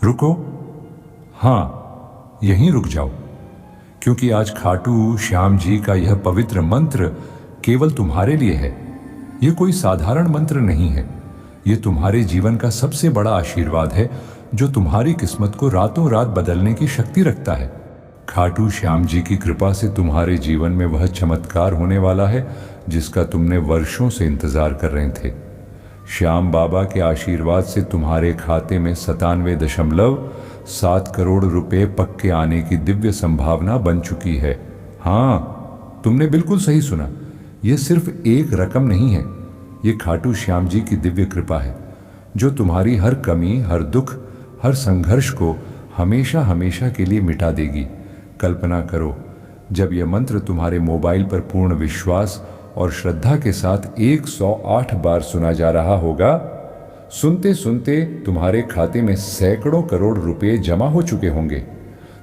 रुको। हाँ, यहीं रुक जाओ, क्योंकि आज खाटू श्याम जी का यह पवित्र मंत्र केवल तुम्हारे लिए है। यह कोई साधारण मंत्र नहीं है। यह तुम्हारे जीवन का सबसे बड़ा आशीर्वाद है, जो तुम्हारी किस्मत को रातों रात बदलने की शक्ति रखता है। खाटू श्याम जी की कृपा से तुम्हारे जीवन में वह चमत्कार होने वाला है जिसका तुमने वर्षों से इंतजार कर रहे थे। श्याम बाबा के आशीर्वाद से तुम्हारे खाते में 97.7 करोड़ रुपए पक्के आने की दिव्य संभावना बन चुकी है। हाँ, तुमने बिल्कुल सही सुना। यह सिर्फ एक रकम नहीं है, यह खाटू श्याम जी की दिव्य कृपा है, जो तुम्हारी हर कमी, हर दुख, हर संघर्ष को हमेशा हमेशा के लिए मिटा देगी। कल्पना करो, जब यह मंत्र तुम्हारे मोबाइल पर पूर्ण विश्वास और श्रद्धा के साथ 108 बार सुना जा रहा होगा। सुनते सुनते तुम्हारे खाते में सैकड़ों करोड़ रुपए जमा हो चुके होंगे।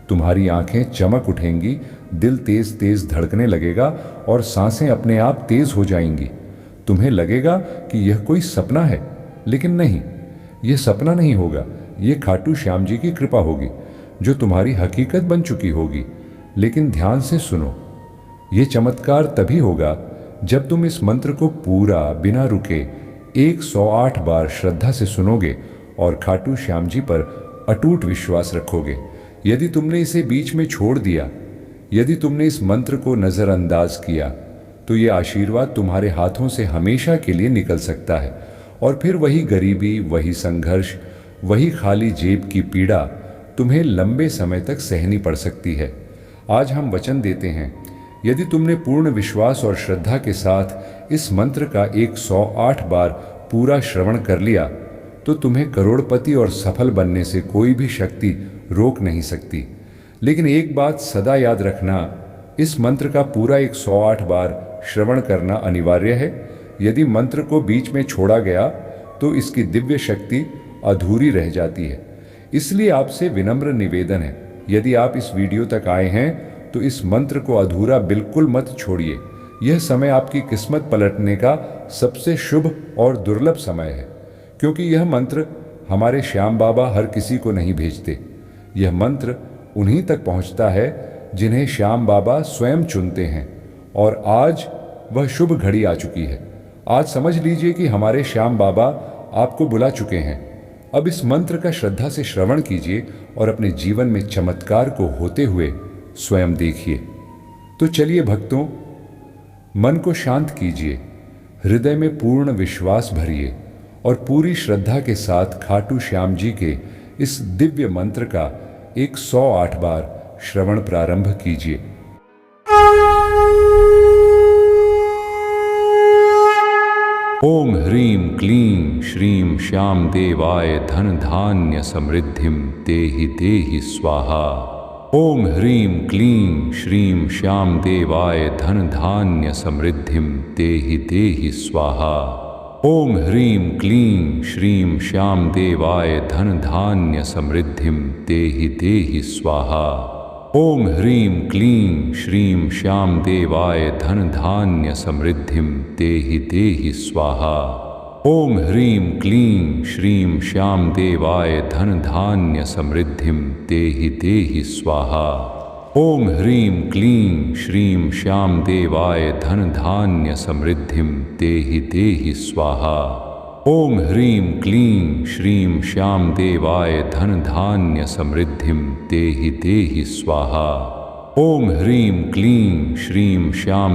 तुम्हारी आंखें चमक उठेंगी, दिल तेज तेज धड़कने लगेगा और सांसें अपने आप तेज हो जाएंगी। तुम्हें लगेगा कि यह कोई सपना है, लेकिन नहीं, यह सपना नहीं होगा। यह खाटू श्याम जी की कृपा होगी, जो तुम्हारी हकीकत बन चुकी होगी। लेकिन ध्यान से सुनो, यह चमत्कार तभी होगा जब तुम इस मंत्र को पूरा बिना रुके 108 बार श्रद्धा से सुनोगे और खाटू श्याम जी पर अटूट विश्वास रखोगे। यदि तुमने इसे बीच में छोड़ दिया, यदि तुमने इस मंत्र को नजरअंदाज किया, तो ये आशीर्वाद तुम्हारे हाथों से हमेशा के लिए निकल सकता है। और फिर वही गरीबी, वही संघर्ष, वही खाली जेब की पीड़ा तुम्हें लंबे समय तक सहनी पड़ सकती है। आज हम वचन देते हैं, यदि तुमने पूर्ण विश्वास और श्रद्धा के साथ इस मंत्र का 108 बार पूरा श्रवण कर लिया, तो तुम्हें करोड़पति और सफल बनने से कोई भी शक्ति रोक नहीं सकती। लेकिन एक बात सदा याद रखना, इस मंत्र का पूरा 108 बार श्रवण करना अनिवार्य है। यदि मंत्र को बीच में छोड़ा गया तो इसकी दिव्य शक्ति अधूरी रह जाती है। इसलिए आपसे विनम्र निवेदन है, यदि आप इस वीडियो तक आए हैं तो इस मंत्र को अधूरा बिल्कुल मत छोड़िए। यह समय आपकी किस्मत पलटने का सबसे शुभ और दुर्लभ समय है, क्योंकि यह मंत्र हमारे श्याम बाबा हर किसी को नहीं भेजते। यह मंत्र उन्हीं तक पहुंचता है जिन्हें श्याम बाबा स्वयं चुनते हैं। और आज वह शुभ घड़ी आ चुकी है। आज समझ लीजिए कि हमारे श्याम बाबा आपको बुला चुके हैं। अब इस मंत्र का श्रद्धा से श्रवण कीजिए और अपने जीवन में चमत्कार को होते हुए स्वयं देखिए। तो चलिए भक्तों, मन को शांत कीजिए, हृदय में पूर्ण विश्वास भरिए और पूरी श्रद्धा के साथ खाटू श्याम जी के इस दिव्य मंत्र का 108 बार श्रवण प्रारंभ कीजिए। ओम ह्रीं क्लीं श्रीं श्याम देवाय धन धान्य समृद्धिं देहि देहि स्वाहा। ओम ह्रीं क्लीं श्रीं श्याम देवाय धन धान्य समृद्धिं देहि देहि स्वाहा। ओम ह्रीं क्लीं श्रीं श्याम देवाय धन धान्य समृद्धिं देहि देहि स्वाहा। ओम ह्रीं क्लीं श्रीं श्याम देवाय धन धान्य समृद्धिं देहि देहि स्वाहा। ओम ह्रीं क्लीं श्रीं श्याम देवाय धन धान्य समृद्धिं देहि देहि स्वाहा। ओम ह्रीं क्लीं श्रीं श्याम देवाय धन धान्य समृद्धिं देहि देहि स्वाहा। ओम ह्रीं क्लीं श्रीं श्याम देवाय धन धान्य समृद्धिं देहि देहि स्वाहा। ओम ह्रीं क्लीं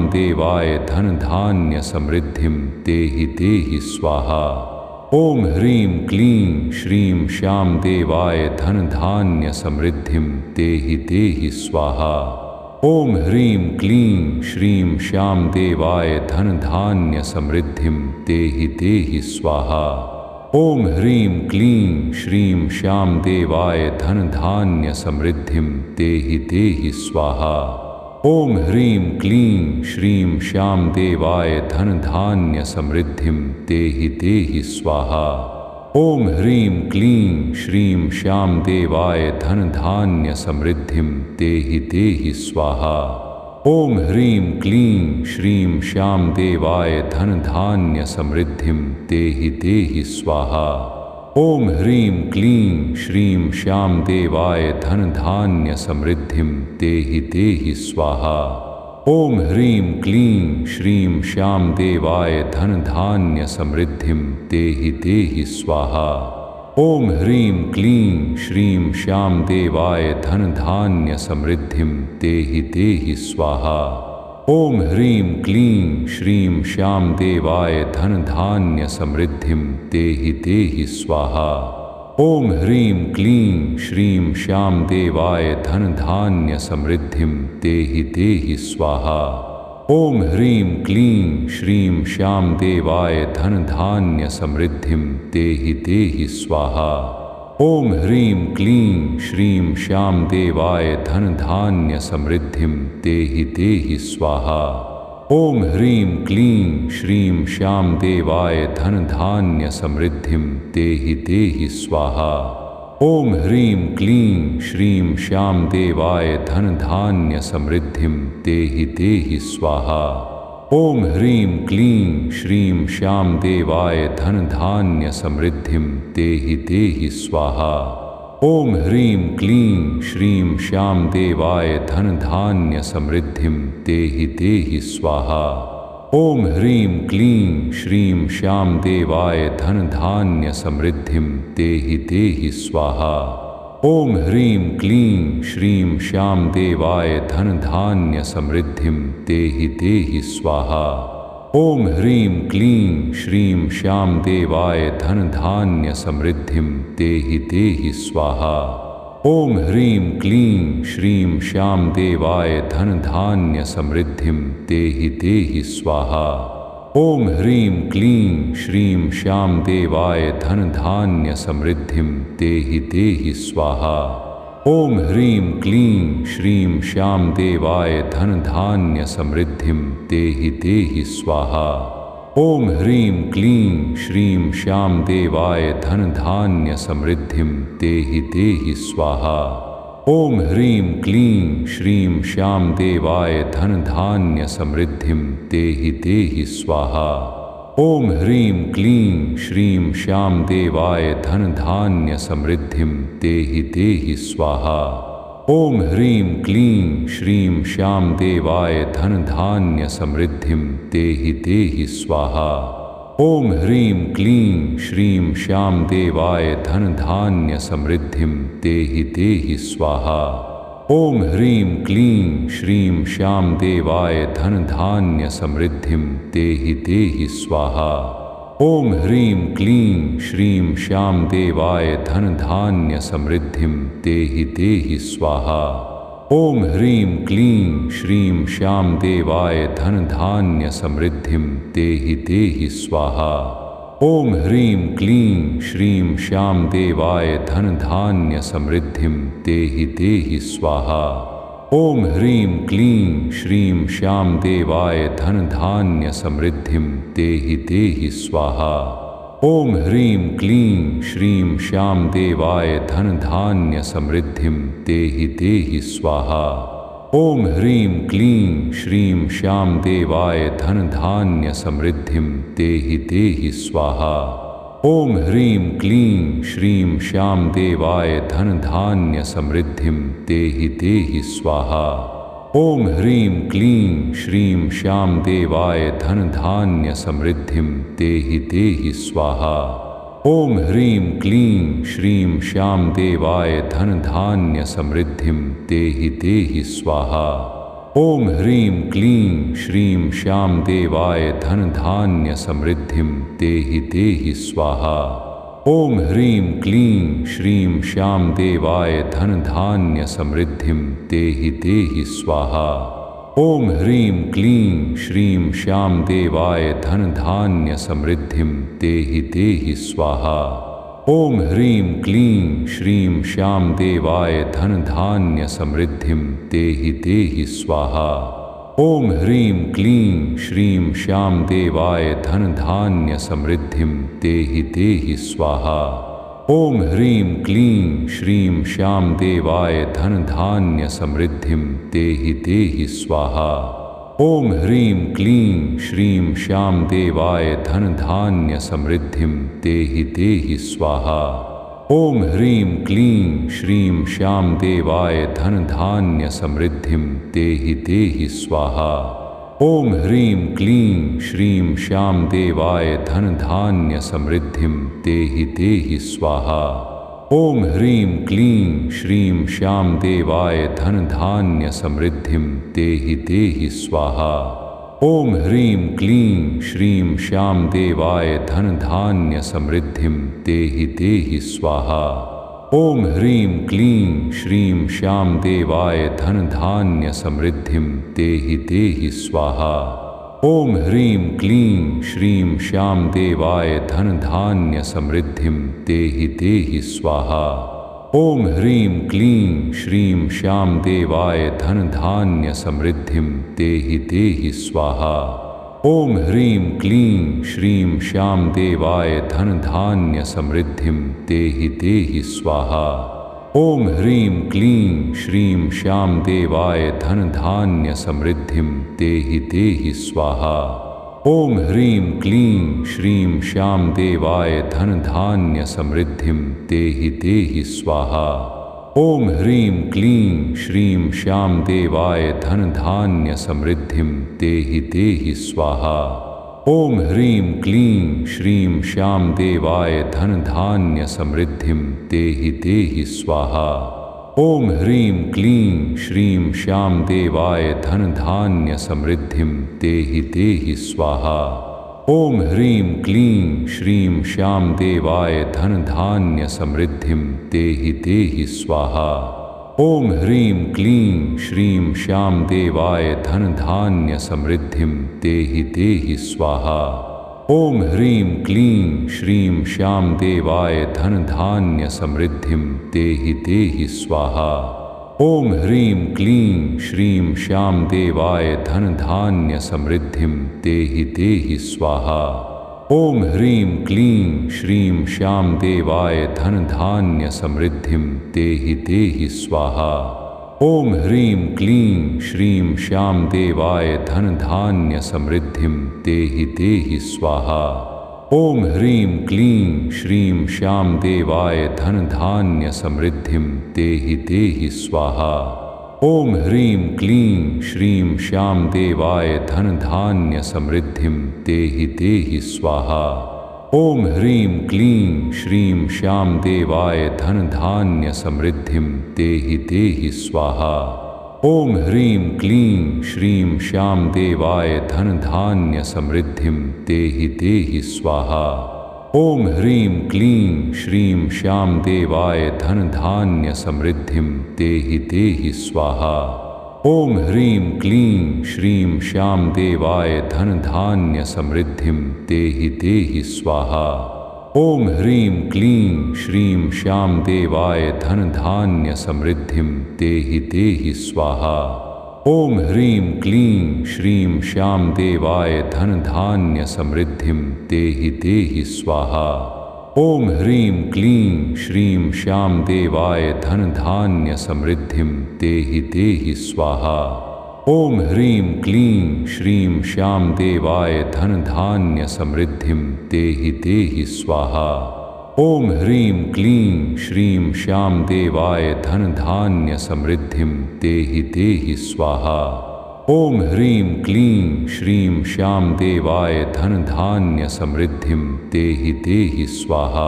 श्रीं श्याम देवाय धन धान्य समृद्धिं देहि देहि स्वाहा। ओम ह्रीं क्लीं श्रीं श्याम देवाय धन धान्य समृद्धिं देहि देहि स्वाहा। ओम ह्रीं क्लीं श्रीं श्याम देवाय धन धान्य समृद्धिं देहि देहि स्वाहा। ओम ह्रीं क्लीं श्रीं श्याम देवाय धन धान्य समृद्धिं देहि देहि स्वाहा। ओम ह्रीं क्लीं श्रीं श्याम देवाय धन धान्य समृद्धिं देहि देहि स्वाहा। ओम ह्रीं क्लीं श्रीं श्याम देवाय धन धान्य समृद्धिं देहि देहि स्वाहा। ओम ह्रीं क्लीं श्रीं श्याम देवाय धन धान्य समृद्धिं देहि देहि स्वाहा। ओम ह्रीं क्लीं श्रीं श्याम देवाय धन धान्य समृद्धिं देहि देहि स्वाहा। ओम ह्रीं क्लीं श्रीं श्याम देवाय धन धान्य समृद्धिं देहि देहि स्वाहा। ओम ह्रीं क्लीं श्रीं श्याम देवाय धन धान्य समृद्धिं देहि देहि स्वाहा। ओम ह्रीं क्लीं श्रीं श्याम देवाय धन धान्य समृद्धिं देहि देहि स्वाहा। ओम ह्रीं क्लीं श्रीं श्याम देवाय धन धान्य समृद्धिं देहि देहि स्वाहा। ओम ह्रीं क्लीं श्रीं श्याम देवाय धन धान्य समृद्धिं देहि देहि स्वाहा। ओम ह्रीं क्लीं श्रीं श्याम देवाय धन धान्य समृद्धिं देहि देहि स्वाहा। ओम ह्रीं क्लीं श्रीं श्याम देवाय धन धान्य समृद्धिं देहि देहि स्वाहा। ओम ह्रीं क्लीं श्रीं श्याम देवाय धन धान्य समृद्धिं देहि देहि स्वाहा। ओम ह्रीं क्लीं श्रीं श्याम देवाय धन धान्य समृद्धिं देहि देहि स्वाहा। ओम ह्रीं क्लीं श्रीं श्याम देवाय धन धान्य समृद्धिं देहि देहि स्वाहा। ओम ह्रीं क्लीं श्रीं श्याम देवाय धन धान्य समृद्धिं देहि देहि स्वाहा। ओम ह्रीं क्लीं श्रीं श्याम देवाय धन धान्य समृद्धिं देहि देहि स्वाहा। ओम ह्रीं क्लीं श्रीं श्याम देवाय धन धान्य समृद्धिं देहि देहि स्वाहा। ओम ह्रीं क्लीं श्रीं श्याम देवाय धन धान्य समृद्धिं देहि देहि स्वाहा। ओम ह्रीं क्लीं श्रीं श्याम देवाय धन धान्य समृद्धिं देहि देहि स्वाहा। ओम ह्रीं क्लीं श्रीं श्याम देवाय धन धान्य समृद्धिं देहि देहि स्वाहा। ओम ह्रीं क्लीं श्रीं श्याम देवाय धन धान्य समृद्धिं देहि देहि स्वाहा। ओम ह्रीं क्लीं श्रीं श्याम देवाय धन धान्य समृद्धिं देहि देहि स्वाहा। ओम ह्रीं क्लीं श्रीं श्याम देवाय धन धान्य समृद्धिं देहि देहि स्वाहा। ओम ह्रीं क्लीं श्रीं श्याम देवाय धन धान्य समृद्धिं देहि देहि स्वाहा। ओम ह्रीं क्लीं श्रीं श्याम देवाय धन धान्य समृद्धिं देहि देहि स्वाहा। ओम ह्रीं क्लीं श्रीं श्याम देवाय धन धान्य समृद्धिं देहि देहि स्वाहा। ओम ह्रीं क्लीं श्रीं श्याम देवाय धन धान्य समृद्धिं देहि देहि स्वाहा। ओम ह्रीं क्लीं श्रीं श्याम देवाय धन धान्य समृद्धिं देहि देहि स्वाहा। ओम ह्रीं क्लीं श्रीं श्याम देवाय धन धान्य समृद्धिं देहि देहि स्वाहा। ओम ह्रीं क्लीं श्रीं श्याम देवाय धन धान्य समृद्धिं देहि देहि स्वाहा। ओम ह्रीं क्लीं श्रीं श्याम देवाय धन धान्य समृद्धिं देहि देहि स्वाहा। ओम ह्रीं क्लीं श्रीं श्याम देवाय धन धान्य समृद्धिं देहि देहि स्वाहा। ओम ह्रीं क्लीं श्रीं श्याम देवाय धन धान्य समृद्धिं देहि देहि स्वाहा। ओम ह्रीं क्लीं श्रीं श्याम देवाय धन धान्य समृद्धिं देहि देहि स्वाहा। ओम ह्रीं क्लीं श्रीं श्याम देवाय धन धान्य समृद्धिं देहि देहि स्वाहा। ओम ह्रीं क्लीं श्रीं श्याम देवाय धन धान्य समृद्धिं देहि देहि स्वाहा। ओम ह्रीं क्लीं श्रीं श्याम देवाय धन धान्य समृद्धिं देहि देहि स्वाहा। ओम ह्रीं क्लीं श्रीं श्याम देवाय धन धान्य समृद्धिं देहि देहि स्वाहा। ओम ह्रीं क्लीं श्रीं श्याम देवाय धन धान्य समृद्धिं देहि देहि स्वाहा। ओम ह्रीं क्लीं श्रीं श्याम देवाय धन धान्य समृद्धिं देहि देहि स्वाहा। ओम ह्रीं क्लीं श्रीं श्याम देवाय धन धान्य समृद्धिं देहि देहि स्वाहा। ओम ह्रीं क्लीं श्रीं श्याम देवाय धन धान्य समृद्धिं देहि देहि स्वाहा। ओम ह्रीं क्लीं श्रीं श्याम देवाय धन धान्य समृद्धिं देहि देहि स्वाहा। ओम ह्रीं क्लीं श्रीं श्याम देवाय धन धान्य समृद्धिं देहि देहि स्वाहा। ओम ह्रीं क्लीं श्रीं श्याम देवाय धन धान्य समृद्धिं देहि देहि स्वाहा। ओम ह्रीं क्लीं श्रीं श्याम देवाय धन धान्य समृद्धिं देहि देहि स्वाहा। ओम ह्रीं क्लीं श्रीं श्याम देवाय धन धान्य समृद्धिं देहि देहि स्वाहा। ओम ह्रीं क्लीं श्रीं श्याम देवाय धन धान्य समृद्धिं देहि देहि स्वाहा। ओम ह्रीं क्लीं श्रीं श्याम देवाय धन धान्य समृद्धिं देहि देहि स्वाहा। ओम ह्रीं क्लीं श्रीं श्याम देवाय धन धान्य समृद्धिं देहि देहि स्वाहा। ओम ह्रीं क्लीं श्रीं श्याम देवाय धन धान्य समृद्धिं देहि देहि स्वाहा। ओम ह्रीं क्लीं श्रीं श्याम देवाय धन धान्य समृद्धिं देहि देहि स्वाहा। ओम ह्रीं क्लीं श्रीं श्याम देवाय धन धान्य समृद्धिं देहि देहि स्वाहा। ओम ह्रीं क्लीं श्रीं श्याम देवाय धन धान्य समृद्धिं देहि देहि स्वाहा। ओम ह्रीं क्लीं श्रीं श्याम देवाय धन धान्य समृद्धिं देहि देहि स्वाहा। ओम ह्रीं क्लीं श्रीं श्याम देवाय धन धान्य समृद्धिं देहि देहि स्वाहा। ओम ह्रीं क्लीं श्रीं श्याम देवाय धन धान्य समृद्धिं देहि देहि स्वाहा। ओम ह्रीं क्लीं श्रीं श्याम देवाय धन धान्य समृद्धिं देहि देहि स्वाहा। ओम ह्रीं क्लीं श्रीं श्याम देवाय धन धान्य समृद्धिं देहि देहि स्वाहा। ओम ह्रीं क्लीं श्रीं श्याम देवाय धन धान्य समृद्धिं देहि देहि स्वाहा। ओम ह्रीं क्लीं श्रीं श्याम देवाय धन धान्य समृद्धिं देहि देहि स्वाहा। ओम ह्रीं क्लीं श्रीं श्याम देवाय धन धान्य समृद्धिं देहि देहि स्वाहा। ओम ह्रीं क्लीं श्रीं श्याम देवाय धन धान्य समृद्धिं देहि देहि स्वाहा। ओम ह्रीं क्लीं श्रीं श्याम देवाय धन धान्य समृद्धिं देहि देहि स्वाहा। ओम ह्रीं क्लीं श्रीं श्याम देवाय धन धान्य समृद्धिं देहि देहि स्वाहा। ओम ह्रीं क्लीं श्रीं श्याम देवाय धन धान्य समृद्धिं देहि देहि स्वाहा। ओम ह्रीं क्लीं श्रीं श्याम देवाय धन धान्य समृद्धिं देहि देहि स्वाहा। ओम ह्रीं क्लीं श्रीं श्याम देवाय धन धान्य समृद्धिं देहि देहि स्वाहा। ओम ह्रीं क्लीं श्रीं श्याम देवाय धन धान्य समृद्धिं देहि देहि स्वाहा। ओम ह्रीं क्लीं श्रीं श्याम देवाय धन धान्य समृद्धिं देहि देहि स्वाहा। ओम ह्रीं क्लीं श्रीं श्याम देवाय धन धान्य समृद्धिं देहि देहि स्वाहा। ओम ह्रीं क्लीं श्रीं श्याम देवाय धन धान्य समृद्धिं देहि देहि स्वाहा। ओम ह्रीं क्लीं श्रीं श्याम देवाय धन धान्य समृद्धिं देहि देहि स्वाहा।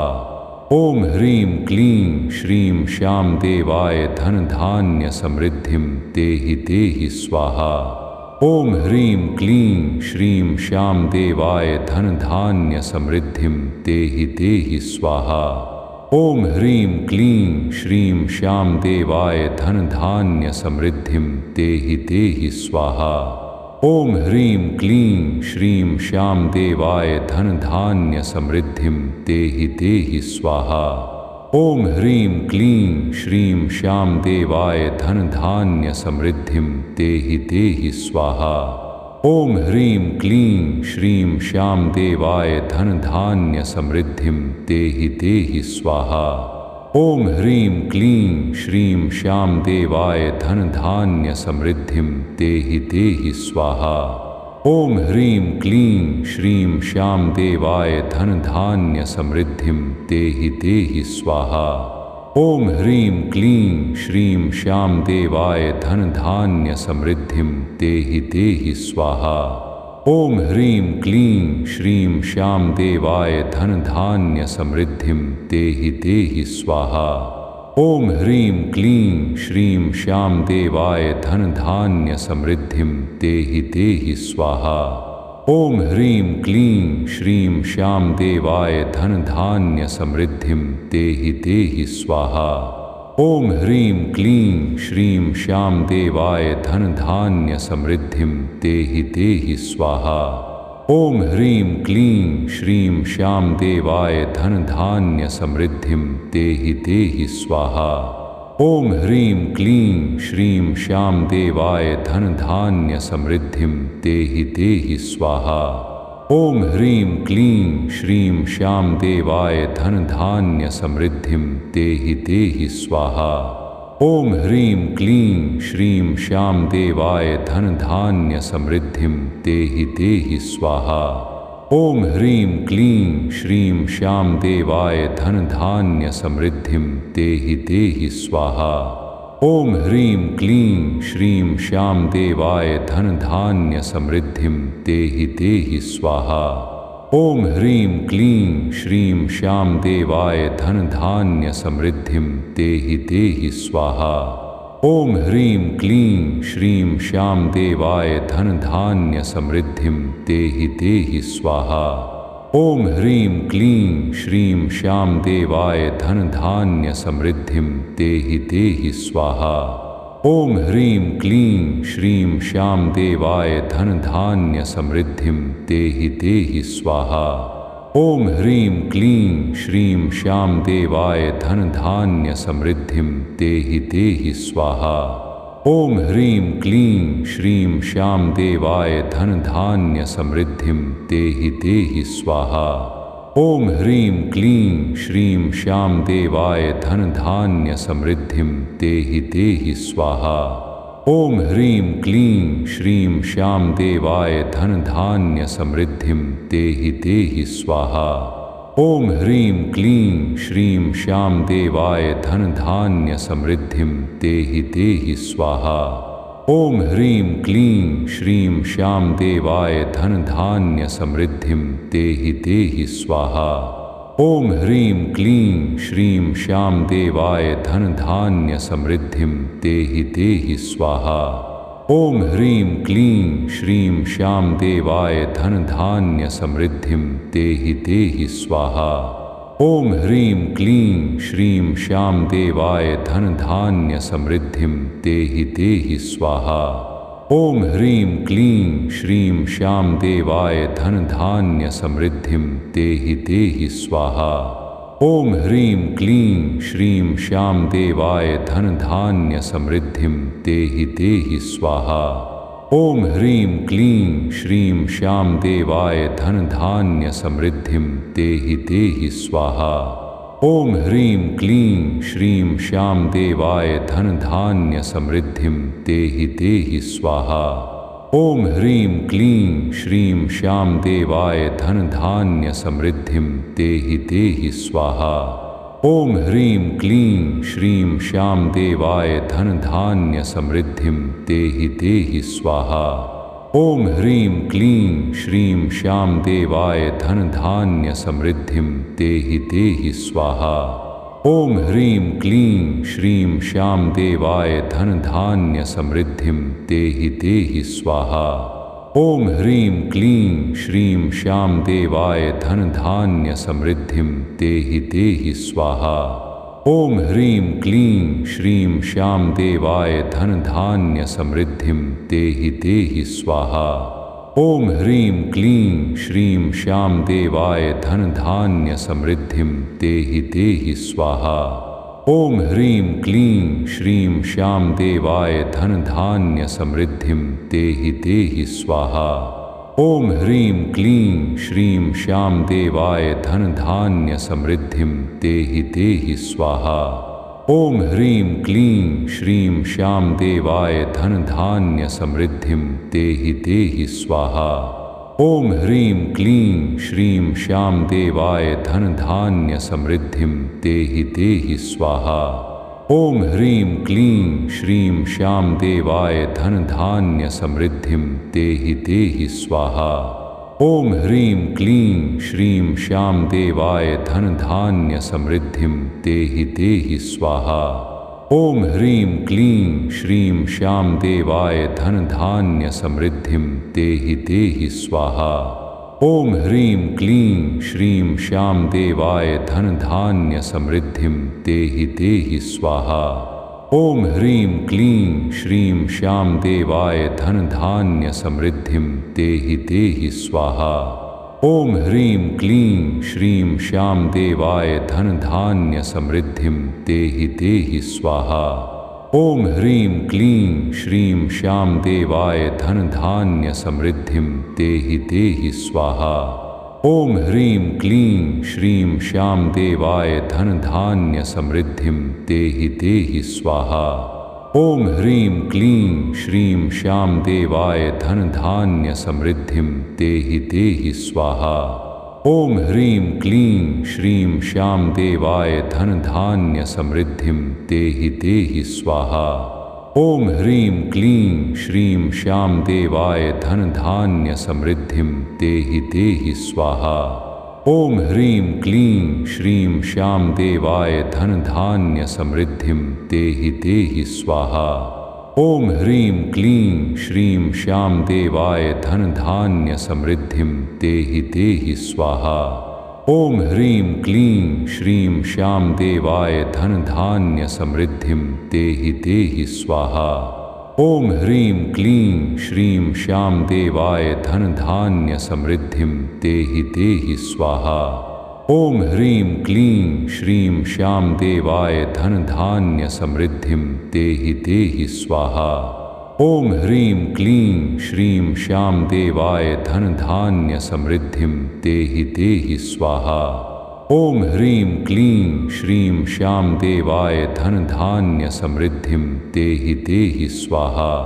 ओम ह्रीं क्लीं श्रीं श्याम देवाय धन धान्य समृद्धिं देहि देहि स्वाहा। ओम ह्रीं क्लीं श्रीं श्याम देवाय धन धान्य समृद्धिं देहि देहि स्वाहा। ओम ह्रीं क्लीं श्रीं श्याम देवाय धन धान्य समृद्धिं देहि देहि स्वाहा। ओम ह्रीं क्लीं श्रीं श्याम देवाय धन धान्य समृद्धिं देहि देहि स्वाहा। ओम ह्रीं क्लीं श्रीं श्याम देवाय धन धान्य समृद्धिं देहि देहि स्वाहा। ओम ह्रीं क्लीं श्रीं श्याम देवाय धन धान्य समृद्धिं देहि देहि स्वाहा। ओम ह्रीं क्लीं श्रीं श्याम देवाय धन धान्य समृद्धिं देहि देहि स्वाहा। ओम ह्रीं क्लीं श्रीं श्याम देवाय धन धान्य समृद्धिं देहि देहि स्वाहा। ओम ह्रीं क्लीं श्रीं श्याम देवाय धन धान्य समृद्धिं देहि देहि स्वाहा। ओम ह्रीं क्लीं श्रीं श्याम देवाय धन धान्य समृद्धिं देहि देहि स्वाहा। ओम ह्रीं क्लीं श्रीं श्याम देवाय धन धान्य समृद्धिं देहि देहि स्वाहा। ओम ह्रीं क्लीं श्रीं श्याम देवाय धन धान्य समृद्धिं देहि देहि स्वाहा। ओम ह्रीं क्लीं श्रीं श्याम देवाय धन धान्य समृद्धिं देहि देहि स्वाहा। ओम ह्रीं क्लीं श्रीं श्याम देवाय धन धान्य समृद्धिं देहि देहि स्वाहा। ओम ह्रीं क्लीं श्रीं श्याम देवाय धन धान्य समृद्धिं देहि देहि स्वाहा। ओम ह्रीं क्लीं श्रीं श्याम देवाय धन धान्य समृद्धिं देहि देहि स्वाहा। ओम ह्रीं क्लीं श्रीं श्याम देवाय धन धान्य समृद्धिं देहि देहि स्वाहा। ओम ह्रीं क्लीं श्रीं श्याम देवाय धन धान्य समृद्धिं देहि देहि स्वाहा। ओम ह्रीं क्लीं श्रीं श्याम देवाय धन धान्य समृद्धिं देहि देहि स्वाहा। ओम ह्रीं क्लीं श्रीं श्याम देवाय धन धान्य समृद्धिं देहि देहि स्वाहा। ओम ह्रीं क्लीं श्रीं श्याम देवाय धन धान्य समृद्धिं देहि देहि स्वाहा। ओम ह्रीं क्लीं श्रीं श्याम देवाय धन धान्य समृद्धिं देहि देहि स्वाहा। ओम ह्रीं क्लीं श्रीं श्याम देवाय धन धान्य समृद्धिं देहि देहि स्वाहा। ओम ह्रीं क्लीं श्रीं श्याम देवाय धन धान्य समृद्धिं देहि देहि स्वाहा। ओम ह्रीं क्लीं श्रीं श्याम देवाय धन धान्य समृद्धिं देहि देहि स्वाहा। ओम ह्रीं क्लीं श्रीं श्याम देवाय धन धान्य समृद्धिं देहि देहि स्वाहा। ओम ह्रीं क्लीं श्रीं श्याम देवाय धन धान्य समृद्धिं देहि देहि स्वाहा। ओम ह्रीं क्लीं श्रीं श्याम देवाय धन धान्य समृद्धिं देहि देहि स्वाहा। ओम ह्रीं क्लीं श्रीं श्याम देवाय धन धान्य समृद्धिं देहि देहि स्वाहा। ओम ह्रीं क्लीं श्रीं श्याम देवाय धन धान्य समृद्धिं देहि देहि स्वाहा। ओम ह्रीं क्लीं श्रीं श्याम देवाय धन धान्य समृद्धिं देहि देहि स्वाहा। ओम ह्रीं क्लीं श्रीं श्याम देवाय धन धान्य समृद्धिं देहि देहि स्वाहा। ओम ह्रीं क्लीं श्रीं श्याम देवाय धन धान्य समृद्धिं देहि देहि स्वाहा। ओम ह्रीं क्लीं श्रीं श्याम देवाय धन धान्य समृद्धिं देहि देहि स्वाहा। ओम ह्रीं क्लीं श्रीं श्याम देवाय धन धान्य समृद्धिं देहि देहि स्वाहा। ओम ह्रीं क्लीं श्रीं श्याम देवाय धन धान्य समृद्धिं देहि देहि स्वाहा। ओम ह्रीं क्लीं श्रीं श्याम देवाय धन धान्य समृद्धिं देहि देहि स्वाहा। ओम ह्रीं क्लीं श्रीं श्याम देवाय धन धान्य समृद्धिं देहि देहि स्वाहा। ओम ह्रीं क्लीं श्रीं श्याम देवाय धन धान्य समृद्धिं देहि देहि स्वाहा। ओम ह्रीं क्लीं श्रीं श्याम देवाय धन धान्य समृद्धिं देहि देहि स्वाहा। ओम ह्रीं क्लीं श्रीं श्याम देवाय धन धान्य समृद्धिं देहि देहि स्वाहा। ओम ह्रीं क्लीं श्रीं श्याम देवाय धन धान्य समृद्धिं देहि देहि स्वाहा। ओम ह्रीं क्लीं श्रीं श्याम देवाय धन धान्य समृद्धिं देहि देहि स्वाहा। ओम ह्रीं क्लीं श्रीं श्याम देवाय धन धान्य समृद्धिं देहि देहि स्वाहा। ओम ह्रीं क्लीं श्रीं श्याम देवाय धन धान्य समृद्धिं देहि देहि स्वाहा। ओम ह्रीं क्लीं श्रीं श्याम देवाय धन धान्य समृद्धिं देहि देहि स्वाहा। ओम ह्रीं क्लीं श्रीं श्याम देवाय धन धान्य समृद्धिं देहि देहि स्वाहा। ओम ह्रीं क्लीं श्रीं श्याम देवाय धन धान्य समृद्धिं देहि देहि स्वाहा। ओम ह्रीं क्लीं श्रीं श्याम देवाय धन धान्य समृद्धिं देहि देहि स्वाहा। ओम ह्रीं क्लीं श्रीं श्याम देवाय धन धान्य समृद्धिं देहि देहि स्वाहा। ओम ह्रीं क्लीं श्रीं श्याम देवाय धन धान्य समृद्धिं देहि देहि स्वाहा। ओम ह्रीं क्लीं श्रीं श्याम देवाय धन धान्य समृद्धिं देहि देहि स्वाहा। ओम ह्रीं क्लीं श्रीं श्याम देवाय धन धान्य समृद्धिं देहि देहि स्वाहा। ओम ह्रीं क्लीं श्रीं श्याम देवाय धन धान्य समृद्धिं देहि देहि स्वाहा। ओम ह्रीं क्लीं श्रीं श्याम देवाय धन धान्य समृद्धिं देहि देहि स्वाहा। ओम ह्रीं क्लीं श्रीं श्याम देवाय धन धान्य समृद्धिं देहि देहि स्वाहा। ओम ह्रीं क्लीं श्रीं श्याम देवाय धन धान्य समृद्धिं देहि देहि स्वाहा। ओम ह्रीं क्लीं श्रीं श्याम देवाय धन धान्य समृद्धिं देहि देहि स्वाहा। ओम ह्रीं क्लीं श्रीं श्याम देवाय धन धान्य समृद्धिं देहि देहि स्वाहा। ओम ह्रीं क्लीं श्रीं श्याम देवाय धन धान्य समृद्धिं देहि देहि स्वाहा। ओम ह्रीं क्लीं श्रीं श्याम देवाय धन धान्य समृद्धिं देहि देहि स्वाहा। ओम ह्रीं क्लीं श्रीं श्याम देवाय धन धान्य समृद्धिं देहि देहि स्वाहा। ओम ह्रीं क्लीं श्रीं श्याम देवाय धन धान्य समृद्धिं देहि देहि स्वाहा। ओम ह्रीं क्लीं श्रीं श्याम देवाय धन धान्य समृद्धिं देहि देहि स्वाहा। ओम ह्रीं क्लीं श्रीं श्याम देवाय धन धान्य समृद्धिं देहि देहि स्वाहा। ओम ह्रीं क्लीं श्रीं श्याम देवाय धन धान्य समृद्धिं देहि देहि स्वाहा।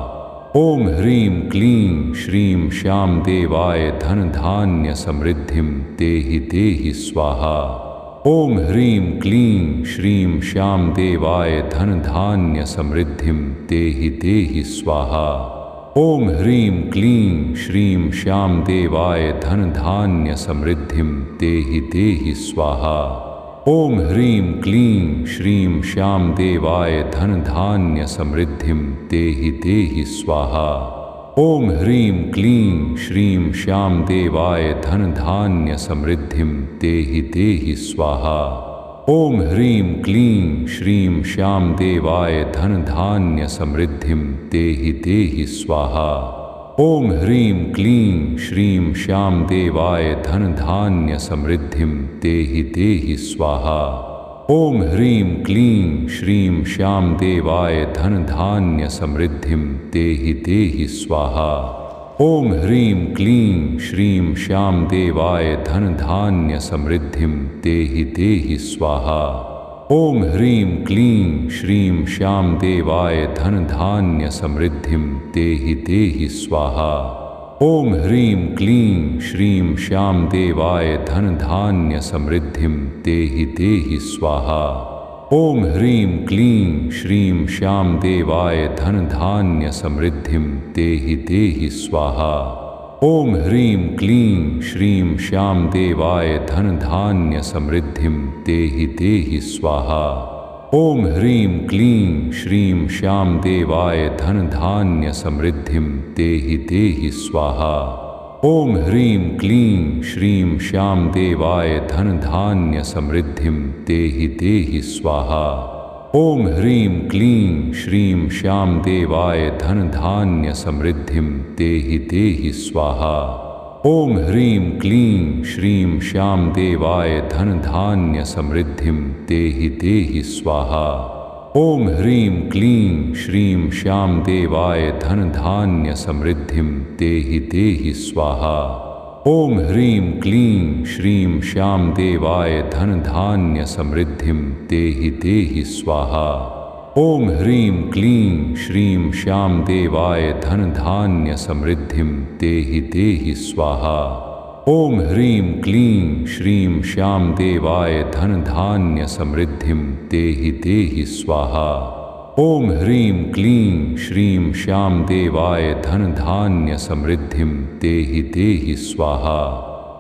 ओम ह्रीं क्लीं श्रीं श्याम देवाय धन धान्य समृद्धिं देहि देहि स्वाहा। ओम ह्रीं क्लीं श्रीं श्याम देवाय धन धान्य समृद्धिं देहि देहि स्वाहा। ओम ह्रीं क्लीं श्रीं श्याम देवाय धन धान्य समृद्धिं देहि देहि स्वाहा। ओम ह्रीं क्लीं श्रीं श्याम देवाय धन धान्य समृद्धिं देहि देहि स्वाहा। ओम ह्रीं क्लीं श्रीं श्याम देवाय धन धान्य समृद्धिं देहि देहि स्वाहा। ओम ह्रीं क्लीं श्रीं श्याम देवाय धन धान्य समृद्धिं देहि देहि स्वाहा। ओम ह्रीं क्लीं श्रीं श्याम देवाय धन धान्य समृद्धिं देहि देहि स्वाहा। ओम ह्रीं क्लीं श्रीं श्याम देवाय धन धान्य समृद्धिं देहि देहि स्वाहा। ओम ह्रीं क्लीं श्रीं श्याम देवाय धन धान्य समृद्धिं देहि देहि स्वाहा। ओम ह्रीं क्लीं श्रीं श्याम देवाय धन धान्य समृद्धिं देहि देहि स्वाहा। ओम ह्रीं क्लीं श्रीं श्याम देवाय धन धान्य समृद्धिं देहि देहि स्वाहा। ओम ह्रीं क्लीं श्रीं श्याम देवाय धन धान्य समृद्धिं देहि देहि स्वाहा। ओम ह्रीं क्लीं श्रीं श्याम देवाय धन धान्य समृद्धिं देहि देहि स्वाहा। ओम ह्रीं क्लीं श्रीं श्याम देवाय धन धान्य समृद्धिं देहि देहि स्वाहा। ओम ह्रीं क्लीं श्रीं श्याम देवाय धन धान्य समृद्धिं देहि देहि स्वाहा। ओम ह्रीं क्लीं श्रीं श्याम देवाय धन धान्य समृद्धिं देहि देहि स्वाहा। ओम ह्रीं क्लीं श्रीं श्याम देवाय धन धान्य समृद्धिं देहि देहि स्वाहा। ओम ह्रीं क्लीं श्रीं श्याम देवाय धन धान्य समृद्धिं देहि देहि स्वाहा। ओम ह्रीं क्लीं श्रीं श्याम देवाय धन धान्य समृद्धिं देहि देहि स्वाहा। ओम ह्रीं क्लीं श्रीं श्याम देवाय धन धान्य समृद्धिं देहि देहि स्वाहा। ओम ह्रीं क्लीं श्रीं श्याम देवाय धन धान्य समृद्धिं देहि देहि स्वाहा।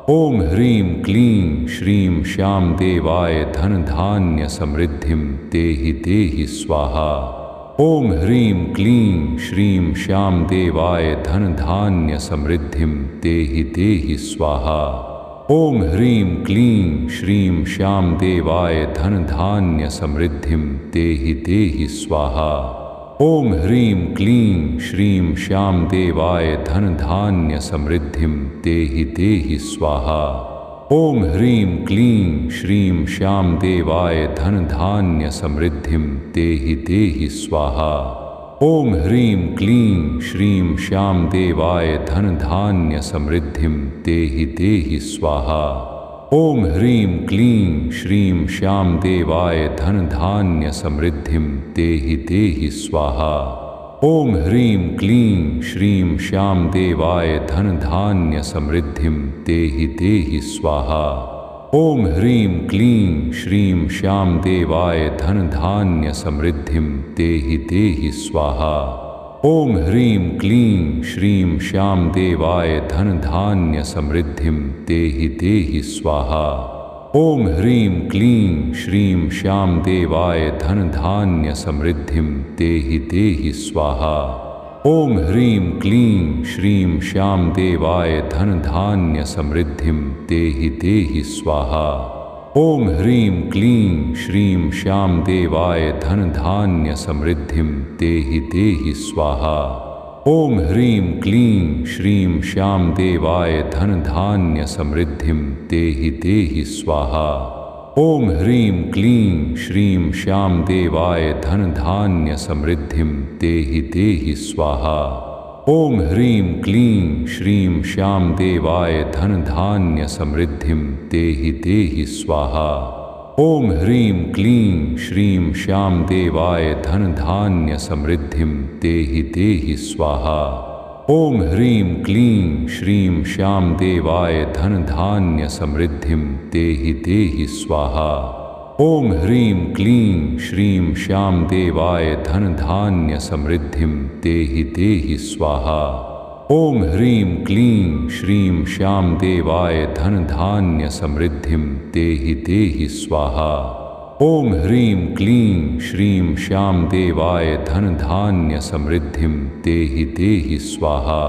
ओम ह्रीं क्लीं श्रीं श्याम देवाय धन धान्य समृद्धिं देहि देहि स्वाहा। ओम ह्रीं क्लीं श्रीं श्याम देवाय धन धान्य समृद्धिं देहि देहि स्वाहा। ओम ह्रीं क्लीं श्रीं श्याम देवाय धन धान्य समृद्धिं देहि देहि स्वाहा। ओम ह्रीं क्लीं श्रीं श्याम देवाय धन धान्य समृद्धिं देहि देहि स्वाहा। ओम ह्रीं क्लीं श्रीं श्याम देवाय धन धान्य समृद्धिं देहि देहि स्वाहा। ओम ह्रीं क्लीं श्रीं श्याम देवाय धन धान्य समृद्धिं देहि देहि स्वाहा। ओम ह्रीं क्लीं श्रीं श्याम देवाय धन धान्य समृद्धिं देहि देहि स्वाहा। ओम ह्रीं क्लीं श्रीं श्याम देवाय धन धान्य समृद्धिं देहि देहि स्वाहा। ओम ह्रीं क्लीं श्रीं श्याम देवाय धन धान्य समृद्धिं देहि देहि स्वाहा। ओम ह्रीं क्लीं श्रीं श्याम देवाय धन धान्य समृद्धिं देहि देहि स्वाहा। ओम ह्रीं क्लीं श्रीं श्याम देवाय धन धान्य समृद्धिं देहि देहि स्वाहा। ओम ह्रीं क्लीं श्रीं श्याम देवाय धन धान्य समृद्धिं देहि देहि स्वाहा। ओम ह्रीं क्लीं श्रीं श्याम देवाय धन धान्य समृद्धिं देहि देहि स्वाहा। ओम ह्रीं क्लीं श्रीं श्याम देवाय धन धान्य समृद्धिं देहि देहि स्वाहा। ओम ह्रीं क्लीं श्रीं श्याम देवाय धन धान्य समृद्धिं देहि देहि स्वाहा। ओम ह्रीं क्लीं श्रीं श्याम देवाय धन धान्य समृद्धिं देहि देहि स्वाहा। ओम ह्रीं क्लीं श्रीं श्याम देवाय धन धान्य समृद्धिं देहि देहि स्वाहा। ओम ह्रीं क्लीं श्रीं श्याम देवाय धन धान्य समृद्धिं देहि देहि स्वाहा। ओम ह्रीं क्लीं श्रीं श्याम देवाय धन धान्य समृद्धिं देहि देहि स्वाहा। ओम ह्रीं क्लीं श्रीं श्याम देवाय धन धान्य समृद्धिं देहि देहि स्वाहा। ओम ह्रीं क्लीं श्रीं श्याम देवाय धन धान्य समृद्धिं देहि देहि स्वाहा।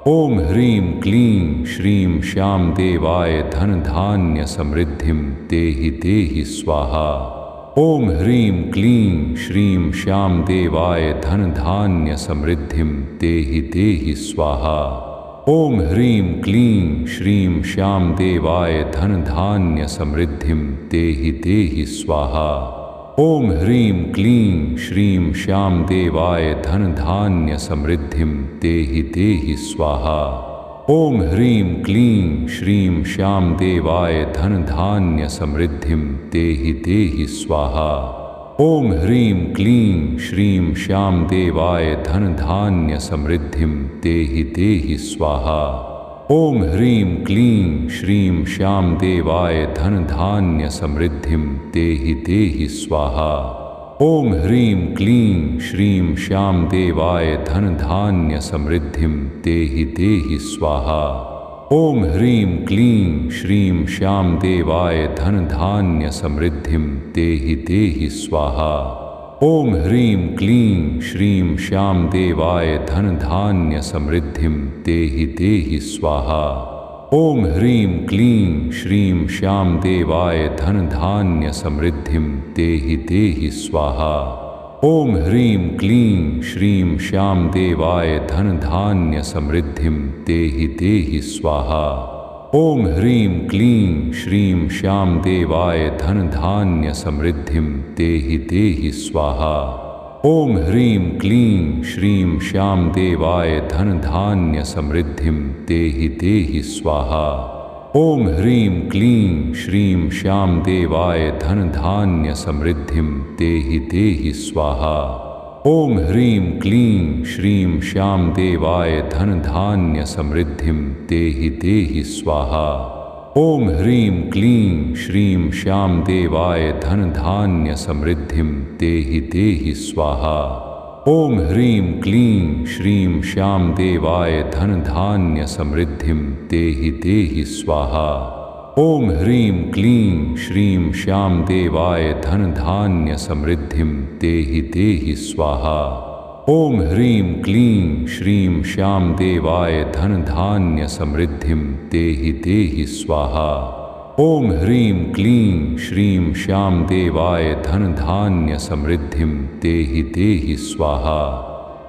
ओम ह्रीं क्लीं श्रीं श्याम देवाय धन धान्य समृद्धिं देहि देहि स्वाहा। ओम ह्रीं क्लीं श्रीं श्याम देवाय धन धान्य समृद्धिं देहि देहि स्वाहा। ओम ह्रीं क्लीं श्रीं श्याम देवाय धन धान्य समृद्धिं देहि देहि स्वाहा। ओम ह्रीं क्लीं श्रीं श्याम देवाय धन धान्य समृद्धिं देहि देहि स्वाहा। ओम ह्रीं क्लीं श्रीं श्याम देवाय धन धान्य समृद्धिं देहि देहि स्वाहा। ओम ह्रीं क्लीं श्रीं श्याम देवाय धन धान्य समृद्धिं देहि देहि स्वाहा। ओम ह्रीं क्लीं श्रीं श्याम देवाय धन धान्य समृद्धिं देहि देहि स्वाहा। ओम ह्रीं क्लीं श्रीं श्याम देवाय धन धान्य समृद्धिं देहि देहि स्वाहा। ओम ह्रीं क्लीं श्रीं श्याम देवाय धन धान्य समृद्धिं देहि देहि स्वाहा। ओम ह्रीं क्लीं श्रीं श्याम देवाय धन धान्य समृद्धिं देहि देहि स्वाहा। ओम ह्रीं क्लीं श्रीं श्याम देवाय धन धान्य समृद्धिं देहि देहि स्वाहा। ओम ह्रीं क्लीं श्रीं श्याम देवाय धन धान्य समृद्धिं देहि देहि स्वाहा। ओम ह्रीं क्लीं श्रीं श्याम देवाय धन धान्य समृद्धिं देहि देहि स्वाहा। ओम ह्रीं क्लीं श्रीं श्याम देवाय धन धान्य समृद्धिं देहि देहि स्वाहा। ओम ह्रीं क्लीं श्रीं श्याम देवाय धन धान्य समृद्धिं देहि देहि स्वाहा। ओम ह्रीं क्लीं श्रीं श्याम देवाय धन धान्य समृद्धिं देहि देहि स्वाहा। ओम ह्रीं क्लीं श्रीं श्याम देवाय धन धान्य समृद्धिं देहि देहि स्वाहा। ओम ह्रीं क्लीं श्रीं श्याम देवाय धन धान्य समृद्धिं देहि देहि स्वाहा। ओम ह्रीं क्लीं श्रीं श्याम देवाय धन धान्य समृद्धिं देहि देहि स्वाहा। ओम ह्रीं क्लीं श्रीं श्याम देवाय धन धान्य समृद्धिं देहि देहि स्वाहा। ओम ह्रीं क्लीं श्रीं श्याम देवाय धन धान्य समृद्धिं देहि देहि स्वाहा।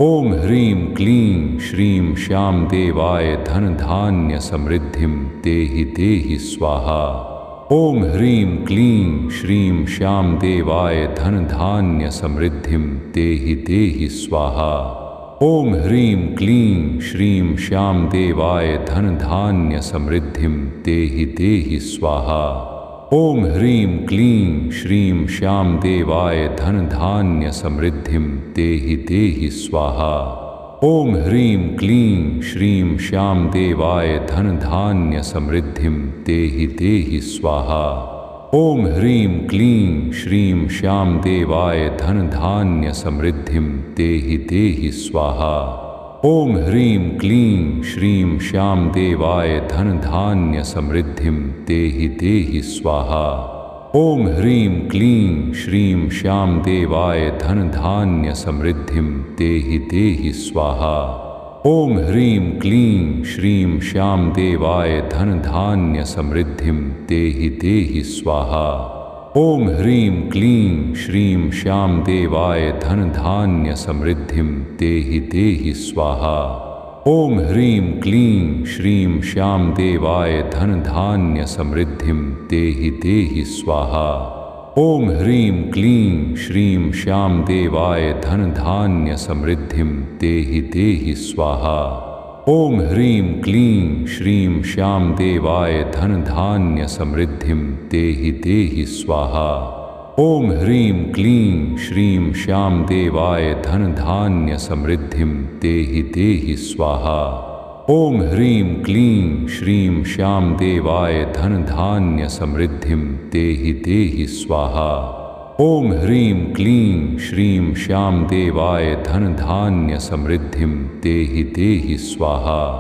ओम ह्रीं क्लीं श्रीं श्याम देवाय धन धान्य समृद्धिं देहि देहि स्वाहा। ओम ह्रीं क्लीं श्रीं श्याम देवाय धन धान्य समृद्धिं देहि देहि स्वाहा। ओम ह्रीं क्लीं श्रीं श्याम देवाय धन धान्य समृद्धिं देहि देहि स्वाहा। ओम ह्रीं क्लीं श्रीं श्याम देवाय धन धान्य समृद्धिं देहि देहि स्वाहा। ओम ह्रीं क्लीं श्रीं श्याम देवाय धन धान्य समृद्धिं देहि देहि स्वाहा। ओम ह्रीं क्लीं श्रीं श्याम देवाय धन धान्य समृद्धिं देहि देहि स्वाहा। ओम ह्रीं क्लीं श्रीं श्याम देवाय धन धान्य समृद्धिं देहि देहि स्वाहा। ओम ह्रीं क्लीं श्रीं श्याम देवाय धन धान्य समृद्धिं देहि देहि स्वाहा। ओम ह्रीं क्लीं श्रीं श्याम देवाय धन धान्य समृद्धिं देहि देहि स्वाहा। ओम ह्रीं क्लीं श्रीं श्याम देवाय धन धान्य समृद्धिं देहि देहि स्वाहा। ओम ह्रीं क्लीं श्रीं श्याम देवाय धन धान्य समृद्धिं देहि देहि स्वाहा। ओम ह्रीं क्लीं श्रीं श्याम देवाय धन धान्य समृद्धिं देहि देहि स्वाहा। ओम ह्रीं क्लीं श्रीं श्याम देवाय धन धान्य समृद्धिं देहि देहि स्वाहा। ओम ह्रीं क्लीं श्रीं श्याम देवाय धन धान्य समृद्धिं देहि देहि स्वाहा। ओम ह्रीं क्लीं श्रीं श्याम देवाय धन धान्य समृद्धिं देहि देहि स्वाहा। ओम ह्रीं क्लीं श्रीं श्याम देवाय धन धान्य समृद्धिं देहि देहि स्वाहा।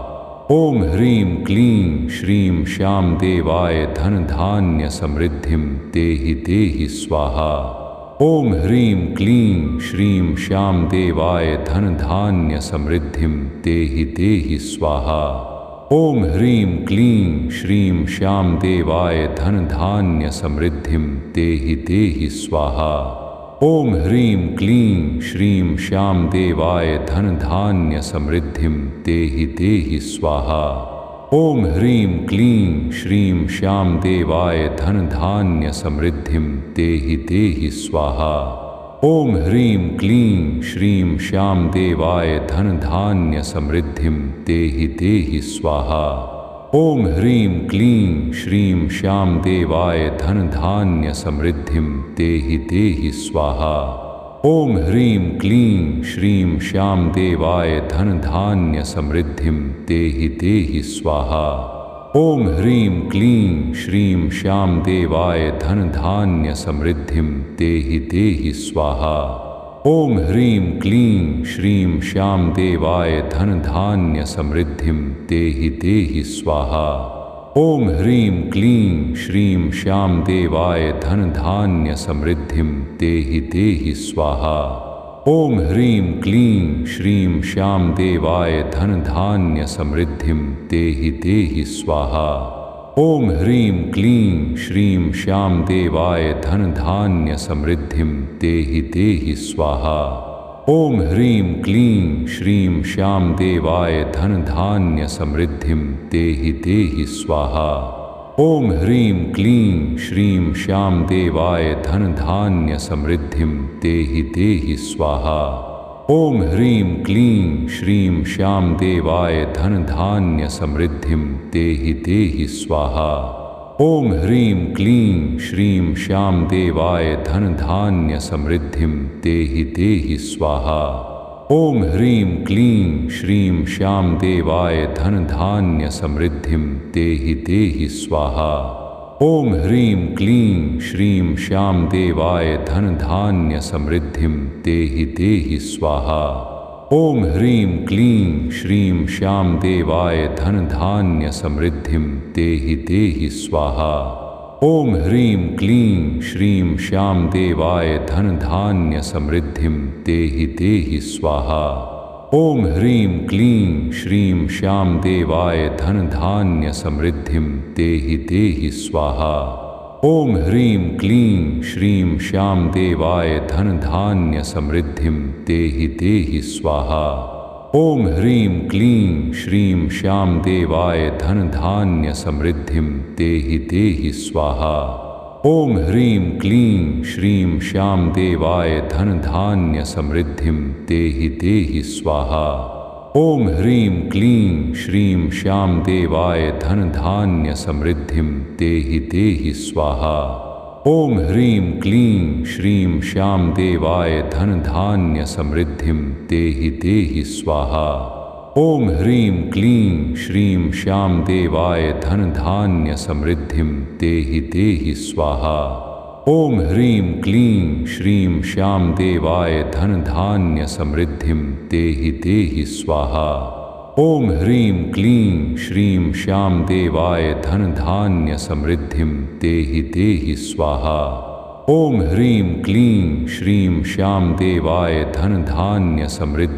ओम ह्रीं क्लीं श्रीं श्याम देवाय धन धान्य समृद्धिं देहि देहि स्वाहा। ओम ह्रीं क्लीं श्रीं श्याम देवाय धन धान्य समृद्धिं देहि देहि स्वाहा। ओम ह्रीं क्लीं श्रीं श्याम देवाय धन धान्य समृद्धिं देहि देहि स्वाहा। ओम ह्रीं क्लीं श्रीं श्याम देवाय धन धान्य समृद्धिं देहि देहि स्वाहा। ओम ह्रीं क्लीं श्रीं श्याम देवाय धन धान्य समृद्धिं देहि देहि स्वाहा। ओम ह्रीं क्लीं श्रीं श्याम देवाय धन धान्य समृद्धिं देहि देहि स्वाहा। ओम ह्रीं क्लीं श्रीं श्याम देवाय धन धान्य समृद्धिं देहि देहि स्वाहा। ओम ह्रीं क्लीं श्रीं श्याम देवाय धन धान्य समृद्धिं देहि देहि स्वाहा। ओम ह्रीं क्लीं श्रीं श्याम देवाय धन धान्य समृद्धिं देहि देहि स्वाहा। ओम ह्रीं क्लीं श्रीं श्याम देवाय धन धान्य समृद्धिं देहि देहि स्वाहा। ओम ह्रीं क्लीं श्रीं श्याम देवाय धन धान्य समृद्धिं देहि देहि स्वाहा। ओम ह्रीं क्लीं श्रीं श्याम देवाय धन धान्य समृद्धिं देहि देहि स्वाहा। ओम ह्रीं क्लीं श्रीं श्याम देवाय धन धान्य समृद्धिं देहि देहि स्वाहा। ओम ह्रीं क्लीं श्रीं श्याम देवाय धन धान्य समृद्धिं देहि देहि स्वाहा। ओम ह्रीं क्लीं श्रीं श्याम देवाय धन धान्य समृद्धिं देहि देहि स्वाहा। ओम ह्रीं क्लीं श्रीं श्याम देवाय धन धान्य समृद्धिं देहि देहि स्वाहा। ओम ह्रीं क्लीं श्रीं श्याम देवाय धन धान्य समृद्धिं देहि देहि स्वाहा। ओम ह्रीं क्लीं श्रीं श्याम देवाय धन धान्य समृद्धिं देहि देहि स्वाहा। ओम ह्रीं क्लीं श्रीं श्याम देवाय धन धान्य समृद्धिं देहि देहि स्वाहा। ओम ह्रीं क्लीं श्रीं श्याम देवाय धन धान्य समृद्धिं देहि देहि स्वाहा। ओम ह्रीं क्लीं श्रीं श्याम देवाय धन धान्य समृद्धिं देहि देहि स्वाहा। ओम ह्रीं क्लीं श्रीं श्याम देवाय धन धान्य समृद्धिं देहि देहि स्वाहा। ओम ह्रीं क्लीं श्रीं श्याम देवाय धन धान्य समृद्धिं देहि देहि स्वाहा। ओम ह्रीं क्लीं श्रीं श्याम देवाय धन धान्य समृद्धिं देहि देहि स्वाहा। ओम ह्रीं क्लीं श्रीं श्याम देवाय धन धान्य समृद्धिं देहि देहि स्वाहा। ओम ह्रीं क्लीं श्रीं श्याम देवाय धन धान्य समृद्धिं देहि देहि स्वाहा। ओम ह्रीं क्लीं श्रीं श्याम देवाय धन धान्य समृद्धिं देहि देहि स्वाहा। ओम ह्रीं क्लीं श्रीं श्याम देवाय धन धान्य समृद्धिं देहि देहि स्वाहा। ओम ह्रीं क्लीं श्रीं श्याम देवाय धन धान्य समृद्धिं देहि देहि स्वाहा। ओम ह्रीं क्लीं श्रीं श्याम देवाय धन धान्य समृद्धिं देहि देहि स्वाहा। ओम ह्रीं क्लीं श्रीं श्याम देवाय धन धान्य समृद्धिं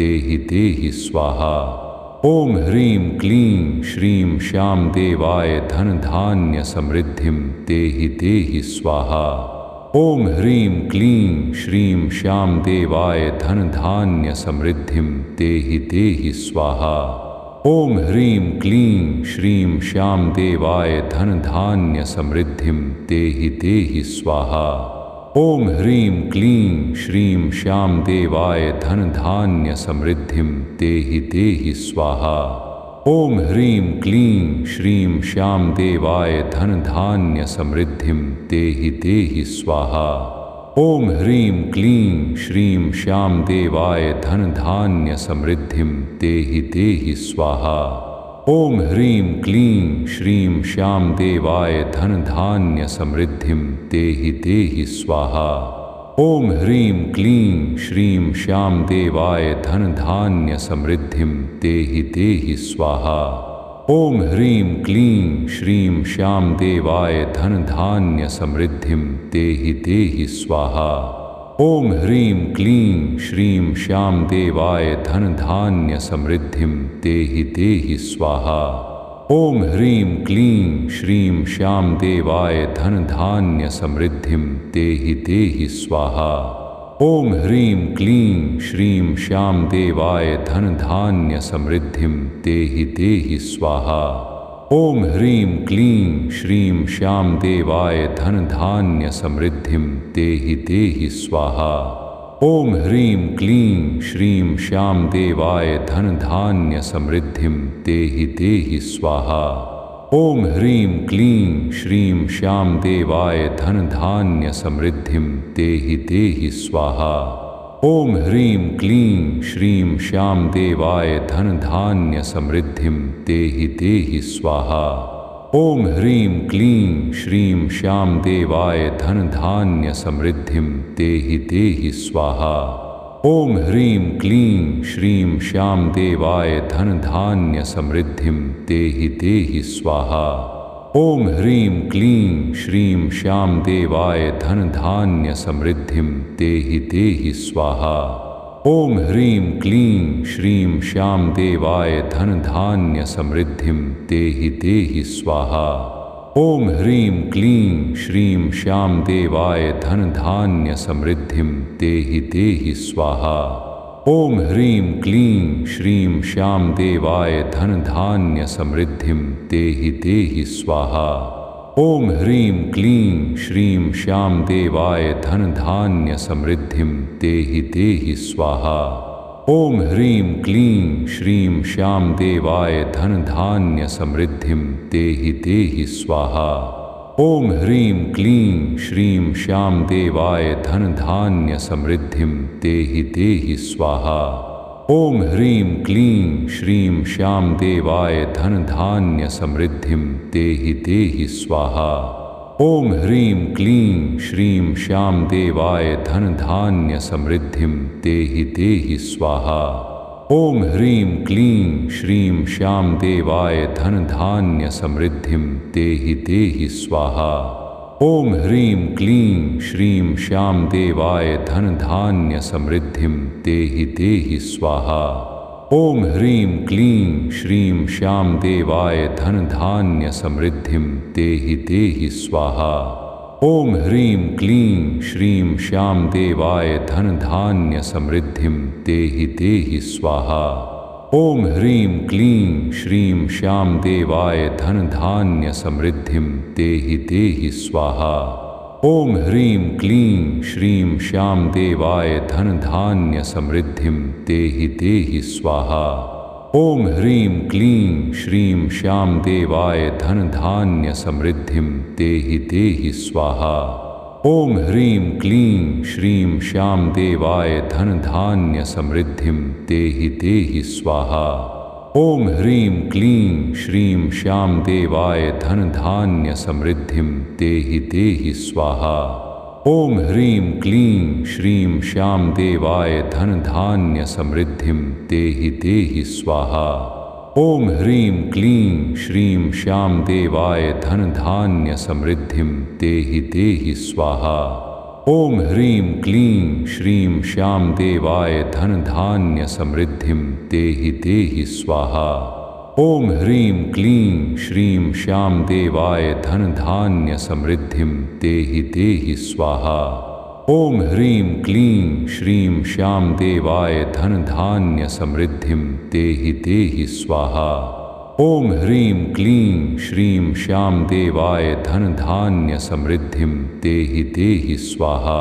देहि देहि स्वाहा। ओम ह्रीं क्लीं श्रीं श्याम देवाय धन धान्य समृद्धिं देहि देहि स्वाहा। ओम ह्रीं क्लीं श्रीं श्याम देवाय धन धान्य समृद्धिं देहि देहि स्वाहा। ओम ह्रीं क्लीं श्रीं श्याम देवाय धन धान्य समृद्धिं देहि देहि स्वाहा। ओम ह्रीं क्लीं श्रीं श्याम देवाय धन धान्य समृद्धिं देहि देहि स्वाहा। ओम ह्रीं क्लीं श्रीं श्याम देवाय धन धान्य समृद्धिं देहि देहि स्वाहा। ओम ह्रीं क्लीं श्रीं श्याम देवाय धन धान्य समृद्धिं देहि देहि स्वाहा। ओम ह्रीं क्लीं श्रीं श्याम देवाय धन धान्य समृद्धिं देहि देहि स्वाहा। ओम ह्रीं क्लीं श्रीं श्याम देवाय धन धान्य समृद्धिं देहि देहि स्वाहा। ओम ह्रीं क्लीं श्रीं श्याम देवाय धन धान्य समृद्धिं देहि देहि स्वाहा। ओम ह्रीं क्लीं श्रीं श्याम देवाय धन धान्य समृद्धिं देहि देहि स्वाहा। ओम ह्रीं क्लीं श्रीं श्याम देवाय धन धान्य समृद्धिं देहि देहि स्वाहा। ओम ह्रीं क्लीं श्रीं श्याम देवाय धन धान्य समृद्धिं देहि देहि स्वाहा। ओम ह्रीं क्लीं श्रीं श्याम देवाय धन धान्य समृद्धिं देहि देहि स्वाहा। ओम ह्रीं क्लीं श्रीं श्याम देवाय धन धान्य समृद्धिं देहि देहि स्वाहा। ओम ह्रीं क्लीं श्रीं श्याम देवाय धन धान्य समृद्धिं देहि देहि स्वाहा। ओम ह्रीं क्लीं श्रीं श्याम देवाय धन धान्य समृद्धिं देहि देहि स्वाहा। ओम ह्रीं क्लीं श्रीं श्याम देवाय धन धान्य समृद्धिं देहि देहि स्वाहा। ओम ह्रीं क्लीं श्रीं श्याम देवाय धन धान्य समृद्धिं देहि देहि स्वाहा। ओम ह्रीं क्लीं श्रीं श्याम देवाय धन धान्य समृद्धिं देहि देहि स्वाहा। ओम ह्रीं क्लीं श्रीं श्याम देवाय धन धान्य समृद्धिं देहि देहि स्वाहा। ओम ह्रीं क्लीं श्रीं श्याम देवाय धन धान्य समृद्धिं देहि देहि स्वाहा। ओम ह्रीं क्लीं श्रीं श्याम देवाय धन धान्य समृद्धिं देहि देहि स्वाहा। ओम ह्रीं क्लीं श्रीं श्याम देवाय धन धान्य समृद्धिं देहि देहि स्वाहा। ओम ह्रीं क्लीं श्रीं श्याम देवाय धन धान्य समृद्धिं देहि देहि स्वाहा। ओम ह्रीं क्लीं श्रीं श्याम देवाय धन धान्य समृद्धिं देहि देहि स्वाहा। ओम ह्रीं क्लीं श्रीं श्याम देवाय धन धान्य समृद्धिं देहि देहि स्वाहा। ओम ह्रीं क्लीं श्रीं श्याम देवाय धन धान्य समृद्धिं देहि देहि स्वाहा। ओम ह्रीं क्लीं श्रीं श्याम देवाय धन धान्य समृद्धिं देहि देहि स्वाहा। ओम ह्रीं क्लीं श्रीं श्याम देवाय धन धान्य समृद्धिं देहि देहि स्वाहा। ओम ह्रीं क्लीं श्रीं श्याम देवाय धन धान्य समृद्धिं देहि देहि स्वाहा। ओम ह्रीं क्लीं श्रीं श्याम देवाय धन धान्य समृद्धिं देहि देहि स्वाहा। ओम ह्रीं क्लीं श्रीं श्याम देवाय धन धान्य समृद्धिं देहि देहि स्वाहा। ओम ह्रीं क्लीं श्रीं श्याम देवाय धन धान्य समृद्धिं देहि देहि स्वाहा। ओम ह्रीं क्लीं श्रीं श्याम देवाय धन धान्य समृद्धिं देहि देहि स्वाहा। ओम ह्रीं क्लीं श्रीं श्याम देवाय धन धान्य समृद्धिं देहि देहि स्वाहा। ओम ह्रीं क्लीं श्रीं श्याम देवाय धन धान्य समृद्धिं देहि देहि स्वाहा। ओम ह्रीं क्लीं श्रीं श्याम देवाय धन धान्य समृद्धिं देहि देहि स्वाहा। ओम ह्रीं क्लीं श्रीं श्याम देवाय धन धान्य समृद्धिं देहि देहि स्वाहा। ओम ह्रीं क्लीं श्रीं श्याम देवाय धन धान्य समृद्धिं देहि देहि स्वाहा। ओम ह्रीं क्लीं श्रीं श्याम देवाय धन धान्य समृद्धिं देहि देहि स्वाहा। ओम ह्रीं क्लीं श्रीं श्याम देवाय धन धान्य समृद्धिं देहि देहि स्वाहा। ओम ह्रीं क्लीं श्रीं श्याम देवाय धन धान्य समृद्धिं देहि देहि स्वाहा।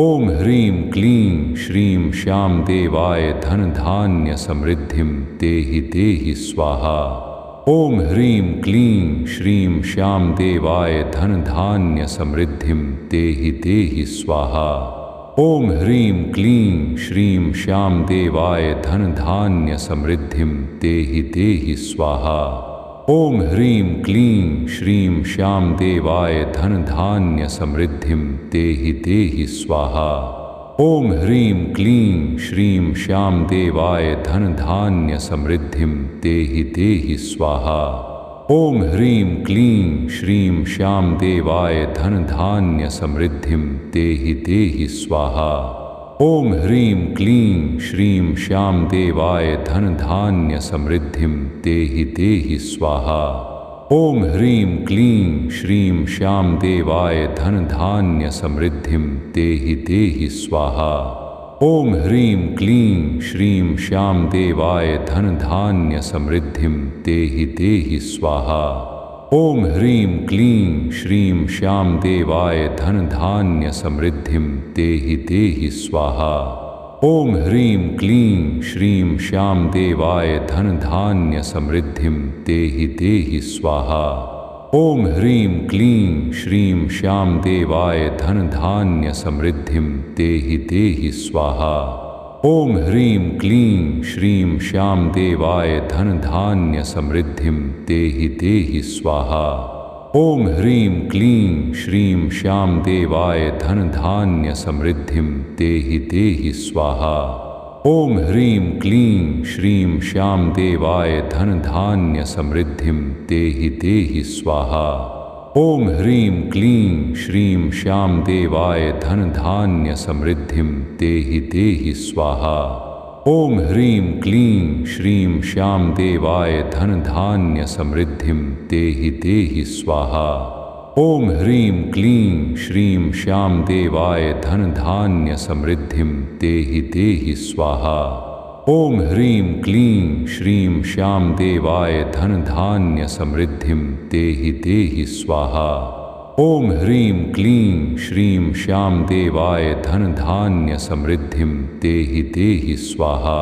ओम ह्रीं क्लीं श्रीं श्याम देवाय धन धान्य समृद्धिं देहि देहि स्वाहा। ओम ह्रीं क्लीं श्रीं श्याम देवाय धन धान्य समृद्धिं देहि देहि स्वाहा। ओम ह्रीं क्लीं श्रीं श्याम देवाय धन धान्य समृद्धिं देहि देहि स्वाहा। ओम ह्रीं क्लीं श्रीं श्याम देवाय धन धान्य समृद्धिं देहि देहि स्वाहा। ओम ह्रीं क्लीं श्रीं श्याम देवाय धन धान्य समृद्धिं देहि देहि स्वाहा। ओम ह्रीं क्लीं श्रीं श्याम देवाय धन धान्य समृद्धिं देहि देहि स्वाहा। ओम ह्रीं क्लीं श्रीं श्याम देवाय धन धान्य समृद्धिं देहि देहि स्वाहा। ओम ह्रीं क्लीं श्रीं श्याम देवाय धन धान्य समृद्धिं देहि देहि स्वाहा। ओम ह्रीं क्लीं श्रीं श्याम देवाय धन धान्य समृद्धिं देहि देहि स्वाहा। ओम ह्रीं क्लीं श्रीं श्याम देवाय धन धान्य समृद्धिं देहि देहि स्वाहा। ओम ह्रीं क्लीं श्रीं श्याम देवाय धन धान्य समृद्धिं देहि देहि स्वाहा। ओम ह्रीं क्लीं श्रीं श्याम देवाय धन धान्य समृद्धिं देहि देहि स्वाहा। ओम ह्रीं क्लीं श्रीं श्याम देवाय धन धान्य समृद्धिं देहि देहि स्वाहा। ओम ह्रीं क्लीं श्रीं श्याम देवाय धन धान्य समृद्धिं देहि देहि स्वाहा। ओम ह्रीं क्लीं श्रीं श्याम देवाय धन धान्य समृद्धिं देहि देहि स्वाहा। ओम ह्रीं क्लीं श्रीं श्याम देवाय धन धान्य समृद्धिं देहि देहि स्वाहा। ओम ह्रीं क्लीं श्रीं श्याम देवाय धन धान्य समृद्धिं देहि देहि स्वाहा। ओम ह्रीं क्लीं श्रीं श्याम देवाय धन धान्य समृद्धिं देहि देहि स्वाहा। ओम ह्रीं क्लीं श्रीं श्याम देवाय धन धान्य समृद्धिं देहि देहि स्वाहा। ओम ह्रीं क्लीं श्रीं श्याम देवाय धन धान्य समृद्धिं देहि देहि स्वाहा।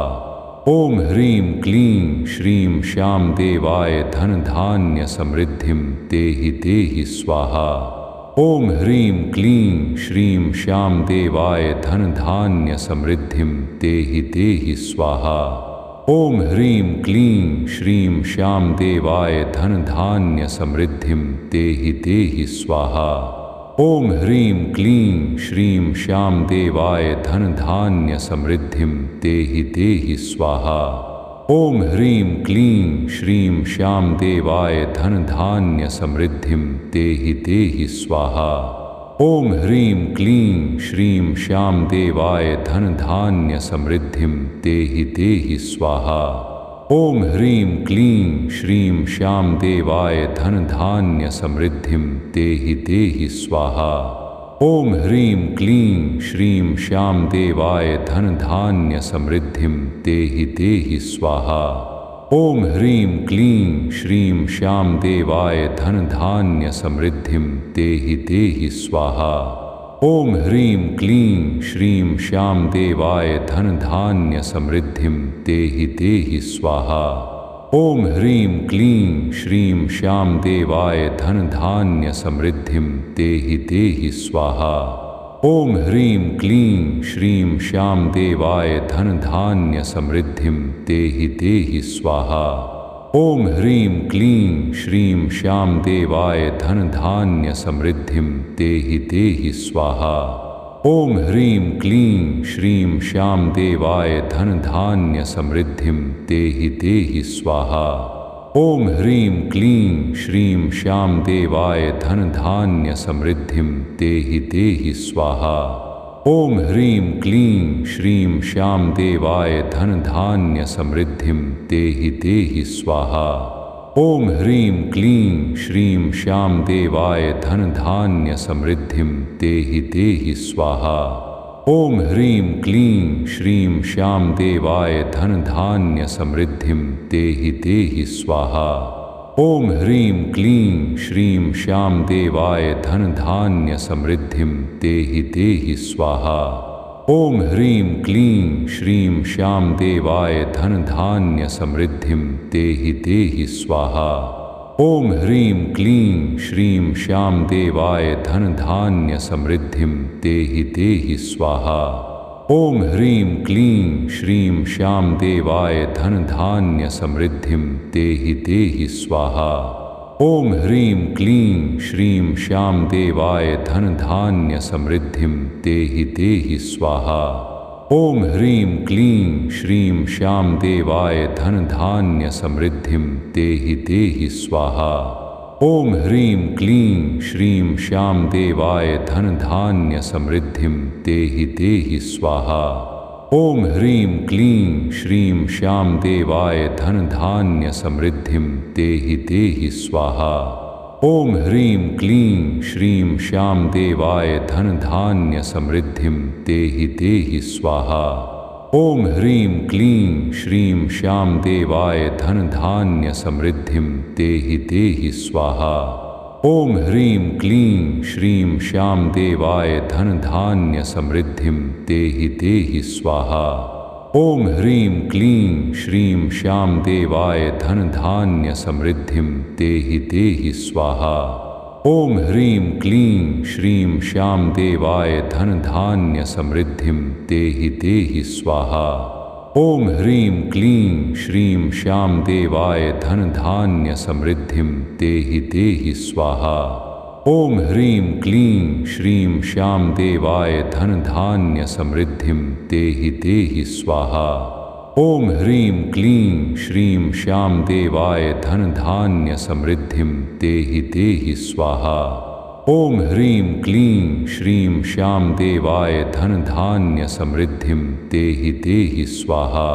ओम ह्रीं क्लीं श्रीं श्याम देवाय धन धान्य समृद्धिं देहि देहि स्वाहा। ओम ह्रीं क्लीं श्रीं श्याम देवाय धन धान्य समृद्धिं देहि देहि स्वाहा। ओम ह्रीं क्लीं श्रीं श्याम देवाय धन धान्य समृद्धिं देहि देहि स्वाहा। ओम ह्रीं क्लीं श्रीं श्याम देवाय धन धान्य समृद्धिं देहि देहि स्वाहा। ओम ह्रीं क्लीं श्रीं श्याम देवाय धन धान्य समृद्धिं देहि देहि स्वाहा। ओम ह्रीं क्लीं श्रीं श्याम देवाय धन धान्य समृद्धिं देहि देहि स्वाहा। ओम ह्रीं क्लीं श्रीं श्याम देवाय धन धान्य समृद्धिं देहि देहि स्वाहा। ओम ह्रीं क्लीं श्रीं श्याम देवाय धन धान्य समृद्धिं देहि देहि स्वाहा। ओम ह्रीं क्लीं श्रीं श्याम देवाय धन धान्य समृद्धिं देहि देहि स्वाहा। ओम ह्रीं क्लीं श्रीं श्याम देवाय धन धान्य समृद्धिं देहि देहि स्वाहा। ओम ह्रीं क्लीं श्रीं श्याम देवाय धन धान्य समृद्धिं देहि देहि स्वाहा। ओम ह्रीं क्लीं श्रीं श्याम देवाय धन धान्य समृद्धिं देहि देहि स्वाहा। ओम ह्रीं क्लीं श्रीं श्याम देवाय धन धान्य समृद्धिं देहि देहि स्वाहा। ओम ह्रीं क्लीं श्रीं श्याम देवाय धन धान्य समृद्धिं देहि देहि स्वाहा। ओम ह्रीं क्लीं श्रीं श्याम देवाय धन धान्य समृद्धिं देहि देहि स्वाहा। ओम ह्रीं क्लीं श्रीं श्याम देवाय धन धान्य समृद्धिं देहि देहि स्वाहा। ओम ह्रीं क्लीं श्रीं श्याम देवाय धन धान्य समृद्धिं देहि देहि स्वाहा। ओम ह्रीं क्लीं श्रीं श्याम देवाय धन धान्य समृद्धिं देहि देहि स्वाहा। ओम ह्रीं क्लीं श्रीं श्याम देवाय धन धान्य समृद्धिं देहि देहि स्वाहा। ओम ह्रीं क्लीं श्रीं श्याम देवाय धन धान्य समृद्धिं देहि देहि स्वाहा। ओम ह्रीं क्लीं श्रीं श्याम देवाय धन धान्य समृद्धिं देहि देहि स्वाहा। ओम ह्रीं क्लीं श्रीं श्याम देवाय धन धान्य समृद्धिं देहि देहि स्वाहा। ओम ह्रीं क्लीं श्रीं श्याम देवाय धन धान्य समृद्धिं देहि देहि स्वाहा। ओम ह्रीं क्लीं श्रीं श्याम देवाय धन धान्य समृद्धिं देहि देहि स्वाहा। ओम ह्रीं क्लीं श्रीं श्याम देवाय धन धान्य समृद्धिं देहि देहि स्वाहा। ओम ह्रीं क्लीं श्रीं श्याम देवाय धन धान्य समृद्धिं देहि देहि स्वाहा। ओम ह्रीं क्लीं श्रीं श्याम देवाय धन धान्य समृद्धिं देहि देहि स्वाहा। ओम ह्रीं क्लीं श्रीं श्याम देवाय धन धान्य समृद्धिं देहि देहि स्वाहा। ओम ह्रीं क्लीं श्रीं श्याम देवाय धन धान्य समृद्धिं देहि देहि स्वाहा। ओम ह्रीं क्लीं श्रीं श्याम देवाय धन धान्य समृद्धिं देहि देहि स्वाहा। ओम ह्रीं क्लीं श्रीं श्याम देवाय धन धान्य समृद्धिं देहि देहि स्वाहा। ओम ह्रीं क्लीं श्रीं श्याम देवाय धन धान्य समृद्धिं देहि देहि स्वाहा। ओम ह्रीं क्लीं श्रीं श्याम देवाय धन धान्य समृद्धिं देहि देहि स्वाहा। ओम ह्रीं क्लीं श्रीं श्याम देवाय धन धान्य समृद्धिं देहि देहि स्वाहा। ओम ह्रीं क्लीं श्रीं श्याम देवाय धन धान्य समृद्धिं देहि देहि स्वाहा।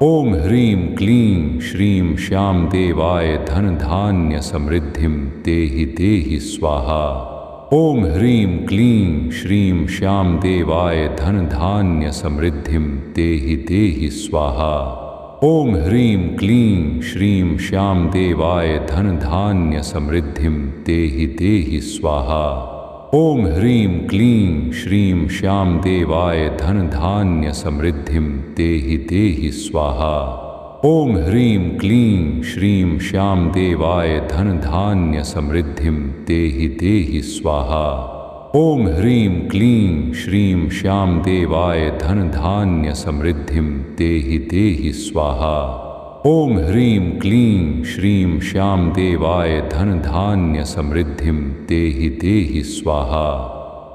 ओम ह्रीं क्लीं श्रीं श्याम देवाय धन धान्य समृद्धिं देहि देहि स्वाहा। ओम ह्रीं क्लीं श्रीं श्याम देवाय धन धान्य समृद्धिं देहि देहि स्वाहा। ओम ह्रीं क्लीं श्रीं श्याम देवाय धन धान्य समृद्धिं देहि देहि स्वाहा। ओम ह्रीं क्लीं श्रीं श्याम देवाय धन धान्य समृद्धिं देहि देहि स्वाहा। ओम ह्रीं क्लीं श्रीं श्याम देवाय धन धान्य समृद्धिं देहि देहि स्वाहा। ओम ह्रीं क्लीं श्रीं श्याम देवाय धन धान्य समृद्धिं देहि देहि स्वाहा। ओम ह्रीं क्लीं श्रीं श्याम देवाय धन धान्य समृद्धिं देहि देहि स्वाहा।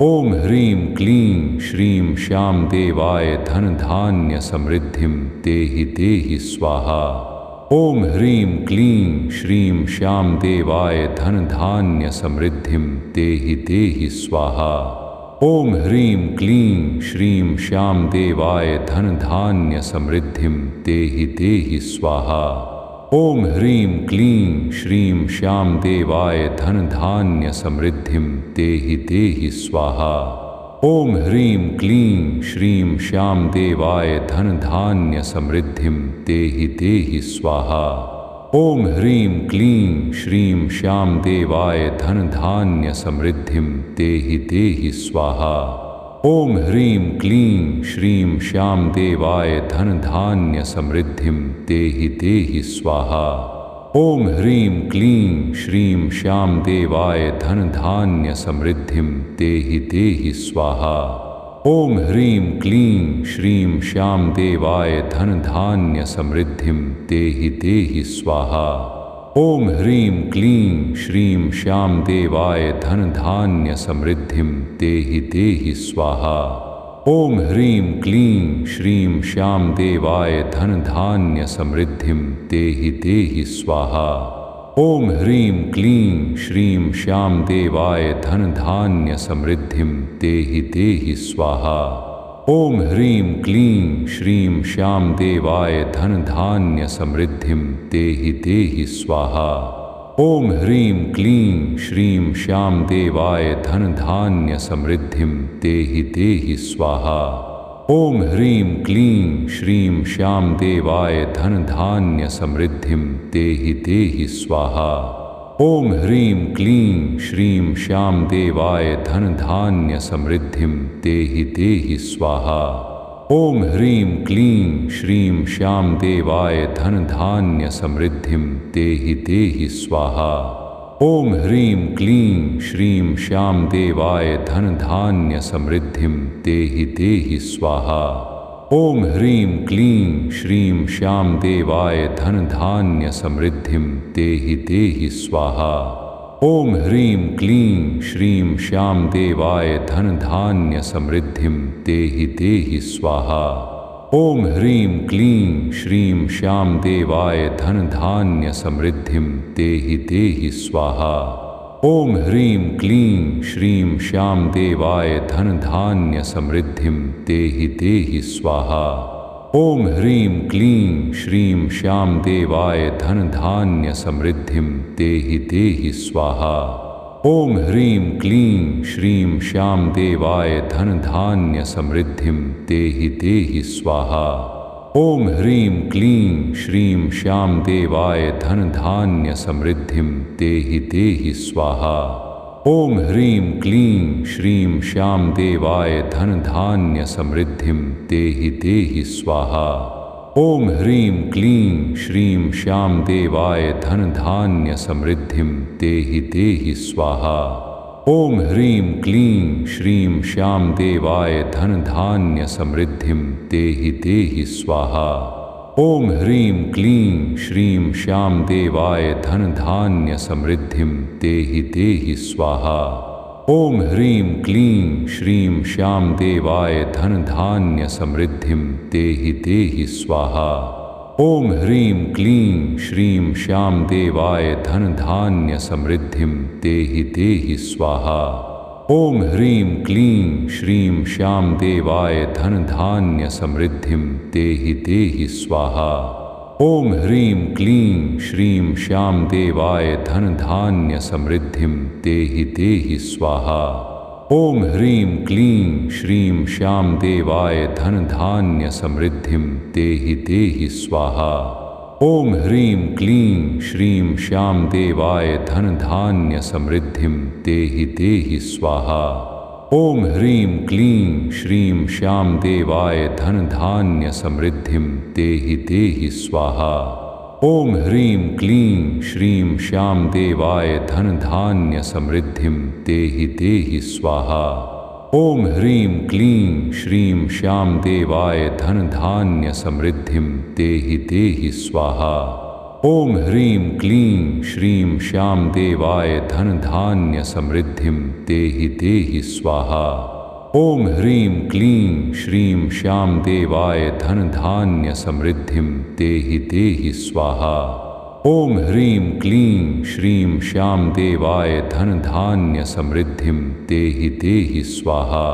ओम ह्रीं क्लीं श्रीं श्याम देवाय धन धान्य समृद्धिं देहि देहि स्वाहा। ओम ह्रीं क्लीं श्रीं श्याम देवाय धन धान्य समृद्धिं देहि देहि स्वाहा। ओम ह्रीं क्लीं श्रीं श्याम देवाय धन धान्य समृद्धिं देहि देहि स्वाहा। ओम ह्रीं क्लीं श्रीं श्याम देवाय धन धान्य समृद्धिं देहि देहि स्वाहा। ओम ह्रीं क्लीं श्रीं श्याम देवाय धन धान्य समृद्धिं देहि देहि स्वाहा। ओम ह्रीं क्लीं श्रीं श्याम देवाय धन धान्य समृद्धिं देहि देहि स्वाहा। ओम ह्रीं क्लीं श्रीं श्याम देवाय धन धान्य समृद्धिं देहि देहि स्वाहा। ओम ह्रीं क्लीं श्रीं श्याम देवाय धन धान्य समृद्धिं देहि देहि स्वाहा। ओम ह्रीं क्लीं श्रीं श्याम देवाय धन धान्य समृद्धिं देहि देहि स्वाहा। ओम ह्रीं क्लीं श्रीं श्याम देवाय धन धान्य समृद्धिं देहि देहि स्वाहा। ओम ह्रीं क्लीं श्रीं श्याम देवाय धन धान्य समृद्धिं देहि देहि स्वाहा। ओम ह्रीं क्लीं श्रीं श्याम देवाय धन धान्य समृद्धिं देहि देहि स्वाहा। ओम ह्रीं क्लीं श्रीं श्याम देवाय धन धान्य समृद्धिं देहि देहि स्वाहा। ओम ह्रीं क्लीं श्रीं श्याम देवाय धन धान्य समृद्धिं देहि देहि स्वाहा। ओम ह्रीं क्लीं श्रीं श्याम देवाय धन धान्य समृद्धिं देहि देहि स्वाहा। ओम ह्रीं क्लीं श्रीं श्याम देवाय धन धान्य समृद्धिं देहि देहि स्वाहा। ओम ह्रीं क्लीं श्रीं श्याम देवाय धन धान्य समृद्धिं देहि देहि स्वाहा। ओम ह्रीं क्लीं श्रीं श्याम देवाय धन धान्य समृद्धिं देहि देहि स्वाहा। ओम ह्रीं क्लीं श्रीं श्याम देवाय धन धान्य समृद्धिं देहि देहि स्वाहा। ओम ह्रीं क्लीं श्रीं श्याम देवाय धन धान्य समृद्धिं देहि देहि स्वाहा। ओम ह्रीं क्लीं श्रीं श्याम देवाय धन धान्य समृद्धिं देहि देहि स्वाहा। ओम ह्रीं क्लीं श्रीं श्याम देवाय धन धान्य समृद्धिं देहि देहि स्वाहा। ओम ह्रीं क्लीं श्रीं श्याम देवाय धन धान्य समृद्धिं देहि देहि स्वाहा। ओम ह्रीं क्लीं श्रीं श्याम देवाय धन धान्य समृद्धिं देहि देहि स्वाहा। ओम ह्रीं क्लीं श्रीं श्याम देवाय धन धान्य समृद्धिं देहि देहि स्वाहा। ओम ह्रीं क्लीं श्रीं श्याम देवाय धन धान्य समृद्धिं देहि देहि स्वाहा। ओम ह्रीं क्लीं श्रीं श्याम देवाय धन धान्य समृद्धिं देहि देहि स्वाहा। ओम ह्रीं क्लीं श्रीं श्याम देवाय धन धान्य समृद्धिं देहि देहि स्वाहा। ओम ह्रीं क्लीं श्रीं श्याम देवाय धन धान्य समृद्धिं देहि देहि स्वाहा। ओम ह्रीं क्लीं श्रीं श्याम देवाय धन धान्य समृद्धिं देहि देहि स्वाहा। ओम ह्रीं क्लीं श्रीं श्याम देवाय धन धान्य समृद्धिं देहि स्वाहा। ओम ह्रीं क्लीं श्रीं श्याम देवाय धन धान्य समृद्धिं देहि स्वाहा। ओम ह्रीं क्लीं श्रीं श्याम देवाय धन धान्य समृद्धिं देहि स्वाहा। ओम ह्रीं क्लीं श्रीं श्याम देवाय धन धान्य समृद्धिं देहि स्वाहा। ओम ह्रीं क्लीं श्रीं श्याम देवाय धन धान्य समृद्धिं देहि स्वाहा। ओम ह्रीं क्लीं श्रीं श्याम देवाय धन धान्य समृद्धिं देहि स्वाहा। ओम ह्रीं क्लीं श्रीं श्याम देवाय धन धान्य समृद्धिं देहि स्वाहा। ओम ह्रीं क्लीं श्रीं श्याम देवाय धन धान्य समृद्धिं देहि स्वाहा। ओम ह्रीं क्लीं श्रीं श्याम देवाय धन धान्य समृद्धिं देहि स्वाहा। ओम ह्रीं क्लीं श्रीं श्याम देवाय धन धान्य समृद्धिं देहि स्वाहा। ओम ह्रीं क्लीं श्रीं श्याम देवाय धन धान्य समृद्धिं देहि स्वाहा।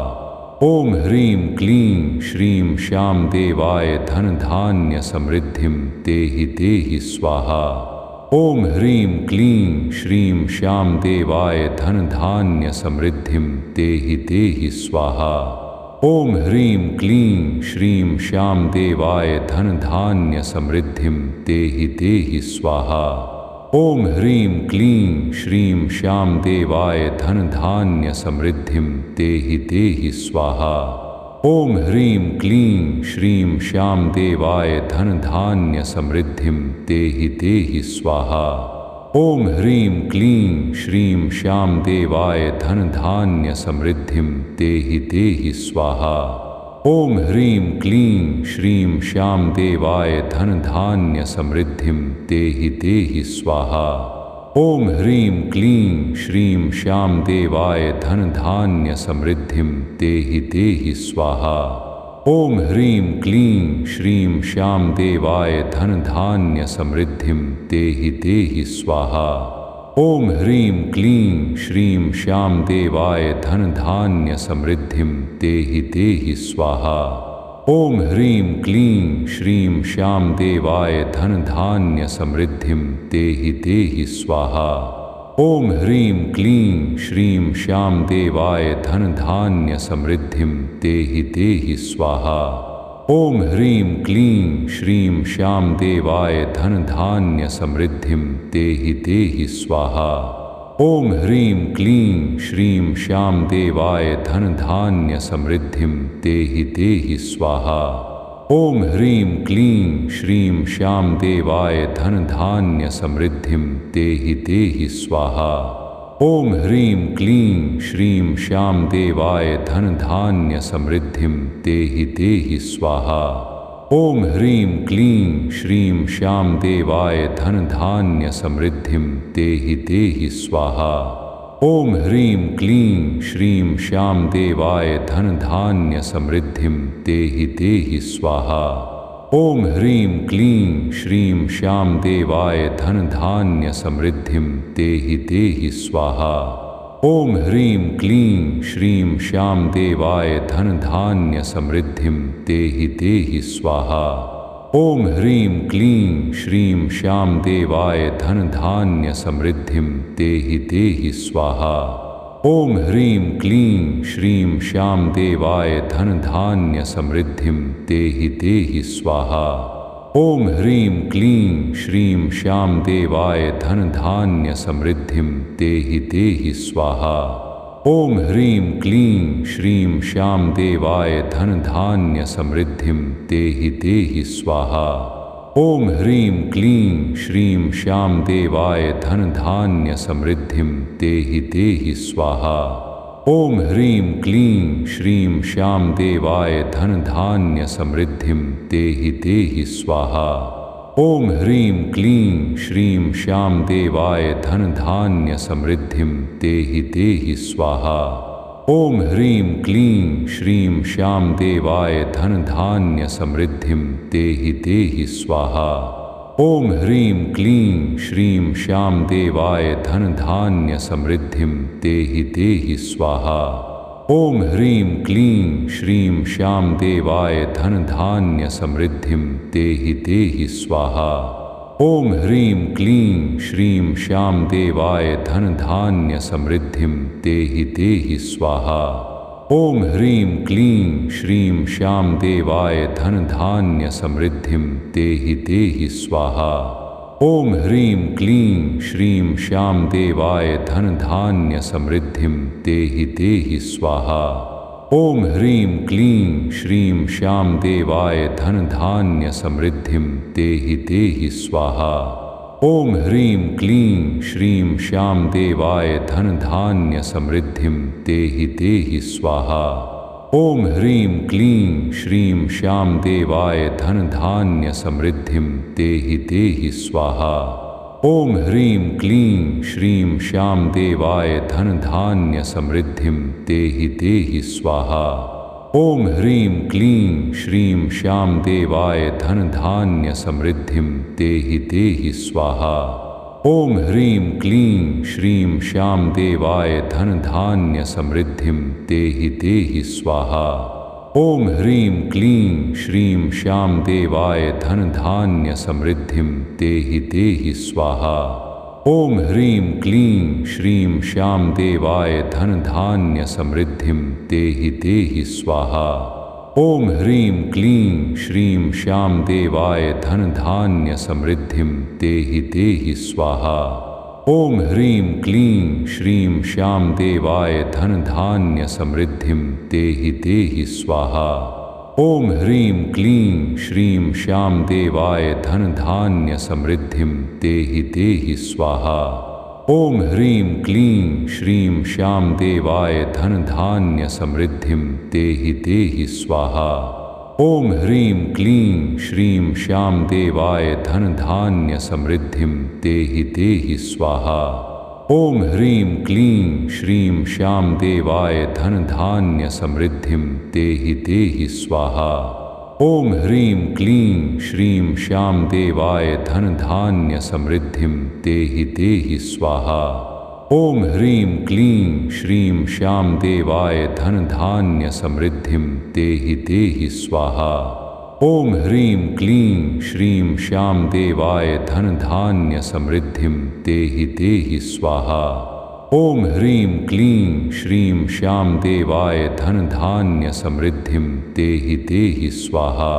ओम ह्रीं क्लीं श्रीं श्याम देवाय धन धान्य समृद्धिं देहि स्वाहा। ओम ह्रीं क्लीं श्रीं श्याम देवाय धन धान्य समृद्धिं देहि स्वाहा। ओम ह्रीं क्लीं श्रीं श्याम देवाय धन धान्य समृद्धिं देहि स्वाहा। ओम ह्रीं क्लीं श्रीं श्याम देवाय धन धान्य समृद्धिं देहि स्वाहा। ओम ह्रीं क्लीं श्रीं श्याम देवाय धन धान्य समृद्धिं देहि स्वाहा। ओम ह्रीं क्लीं श्रीं श्याम देवाय धन धान्य समृद्धिं देहि स्वाहा। ओम ह्रीं क्लीं श्रीं श्याम देवाय धन धान्य समृद्धिं देहि स्वाहा। ओम ह्रीं क्लीं श्रीं श्याम देवाय धन धान्य समृद्धिं देहि स्वाहा। ओम ह्रीं क्लीं श्रीं श्याम देवाय धन धान्य समृद्धिं देहि स्वाहा। ओम ह्रीं क्लीं श्रीं श्याम देवाय धन धान्य समृद्धिं देहि स्वाहा। ओम ह्रीं क्लीं श्रीं श्याम देवाय धन धान्य समृद्धिं देहि स्वाहा। ओम ह्रीं क्लीं श्रीं श्याम देवाय धन धान्य समृद्धिं देहि स्वाहा। ओम ह्रीं क्लीं श्रीं श्याम देवाय धन धान्य समृद्धिं देहि स्वाहा। ओम ह्रीं क्लीं श्रीं श्याम देवाय धन धान्य समृद्धिं देहि स्वाहा। ओम ह्रीं क्लीं श्रीं श्याम देवाय धन धान्य समृद्धिं देहि स्वाहा। ओम ह्रीं क्लीं श्रीं श्याम देवाय धन धान्य समृद्धिं देहि स्वाहा। ओम ह्रीं क्लीं श्रीं श्याम देवाय धन धान्य समृद्धिं देहि स्वाहा। ओम ह्रीं क्लीं श्रीं श्याम देवाय धन धान्य समृद्धिं देहि स्वाहा। ओम ह्रीं क्लीं श्रीं श्याम देवाय धन धान्य समृद्धिं देहि स्वाहा। ओम ह्रीं क्लीं श्रीं श्याम देवाय धन धान्य समृद्धिं देहि स्वाहा। ओम ह्रीं क्लीं श्रीं श्याम देवाय धन धान्य समृद्धिं देहि स्वाहा। ओम ह्रीं क्लीं श्रीं श्याम देवाय धन धान्य समृद्धिं देहि स्वाहा। ओम ह्रीं क्लीं श्रीं श्याम देवाय धन धान्य समृद्धिं देहि स्वाहा। ओम ह्रीं क्लीं श्रीं श्याम देवाय धन धान्य समृद्धिं देहि स्वाहा। ओम ह्रीं क्लीं श्रीं श्याम देवाय धन धान्य समृद्धिं देहि स्वाहा। ओम ह्रीं क्लीं श्रीं श्याम देवाय धन धान्य समृद्धिं देहि स्वाहा। ओम ह्रीं क्लीं श्रीं श्याम देवाय धन धान्य समृद्धिं देहि स्वाहा। ओम ह्रीं क्लीं श्रीं श्याम देवाय धन धान्य समृद्धिं देहि देहि स्वाहा। ओम ह्रीं क्लीं श्रीं श्याम देवाय धन धान्य समृद्धिं देहि देहि स्वाहा। ओम ह्रीं क्लीं श्रीं श्याम देवाय धन धान्य समृद्धिं देहि देहि स्वाहा। ओम ह्रीं क्लीं श्रीं श्याम देवाय धन धान्य समृद्धिं देहि देहि स्वाहा। ओम ह्रीं क्लीं श्रीं श्याम देवाय धन धान्य समृद्धिं देहि देहि स्वाहा। ओम ह्रीं क्लीं श्रीं श्याम देवाय धन धान्य समृद्धिं देहि देहि स्वाहा। ओम ह्रीं क्लीं श्रीं श्याम देवाय धन धान्य समृद्धिं देहि देहि स्वाहा। ओम ह्रीं क्लीं श्रीं श्याम देवाय धन धान्य समृद्धिं देहि देहि स्वाहा। ओम ह्रीं क्लीं श्रीं श्याम देवाय धन धान्य समृद्धिं देहि देहि स्वाहा। ओम ह्रीं क्लीं श्रीं श्याम देवाय धन धान्य समृद्धिं देहि देहि स्वाहा। ओम ह्रीं क्लीं श्रीं श्याम देवाय धन धान्य समृद्धिं देहि देहि स्वाहा। ओम ह्रीं क्लीं श्रीं श्याम देवाय धन धान्य समृद्धिं देहि देहि स्वाहा। ओम ह्रीं क्लीं श्रीं श्याम देवाय धन धान्य समृद्धिं देहि देहि स्वाहा। ओम ह्रीं क्लीं श्रीं श्याम देवाय धन धान्य समृद्धिं देहि देहि स्वाहा। ओम ह्रीं क्लीं श्रीं श्याम देवाय धन धान्य समृद्धिं देहि देहि स्वाहा। ओम ह्रीं क्लीं श्रीं श्याम देवाय धन धान्य समृद्धिं देहि देहि स्वाहा। ओम ह्रीं क्लीं श्रीं श्याम देवाय धन धान्य समृद्धिं देहि देहि स्वाहा। ओम ह्रीं क्लीं श्रीं श्याम देवाय धन धान्य समृद्धिं देहि देहि स्वाहा। ओम ह्रीं क्लीं श्रीं श्याम देवाय धन धान्य समृद्धिं देहि देहि स्वाहा। ओम ह्रीं क्लीं श्रीं श्याम देवाय धन धान्य समृद्धिं देहि देहि स्वाहा। ओम ह्रीं क्लीं श्रीं श्याम देवाय धन धान्य समृद्धिं देहि देहि स्वाहा। ओम ह्रीं क्लीं श्रीं श्याम देवाय धन धान्य समृद्धिं देहि देहि स्वाहा। ओम ह्रीं क्लीं श्रीं श्याम देवाय धन धान्य समृद्धिं देहि देहि स्वाहा। ओम ह्रीं क्लीं श्रीं श्याम देवाय धन धान्य समृद्धिं देहि देहि स्वाहा।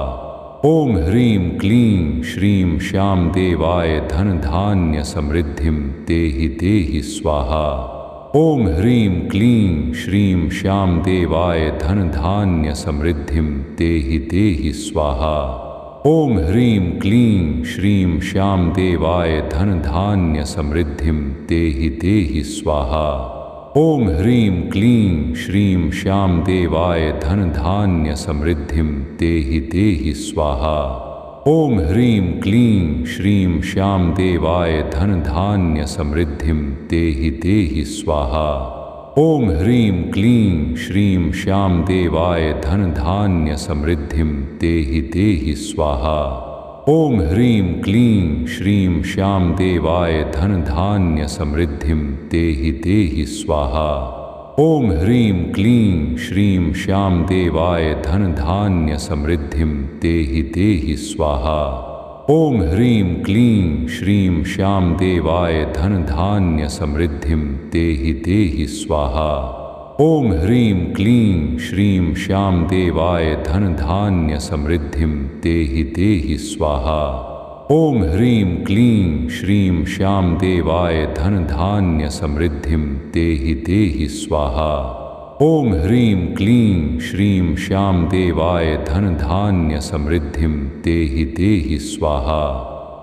ओम ह्रीं क्लीं श्रीं श्याम देवाय धन धान्य समृद्धिं देहि देहि स्वाहा। ओम ह्रीं क्लीं श्रीं श्याम देवाय धन धान्य समृद्धिं देहि देहि स्वाहा। ओम ह्रीं क्लीं श्रीं श्याम देवाय धन धान्य समृद्धिं देहि देहि स्वाहा। ओम ह्रीं क्लीं श्रीं श्याम देवाय धन धान्य समृद्धिं देहि देहि स्वाहा। ओम ह्रीं क्लीं श्रीं श्याम देवाय धन धान्य समृद्धिं देहि देहि स्वाहा। ओम ह्रीं क्लीं श्रीं श्याम देवाय धन धान्य समृद्धिं देहि देहि स्वाहा। ओम ह्रीं क्लीं श्रीं श्याम देवाय धन धान्य समृद्धिं देहि देहि स्वाहा। ओम ह्रीं क्लीं श्रीं श्याम देवाय धन धान्य समृद्धिं देहि देहि स्वाहा। ओम ह्रीं क्लीं श्रीं श्याम देवाय धन धान्य समृद्धिं देहि देहि स्वाहा। ओम ह्रीं क्लीं श्रीं श्याम देवाय धन धान्य समृद्धिं देहि देहि स्वाहा। ओम ह्रीं क्लीं श्रीं श्याम देवाय धन धान्य समृद्धिं देहि देहि स्वाहा। ओम ह्रीं क्लीं श्रीं श्याम देवाय धन धान्य समृद्धिं देहि देहि स्वाहा।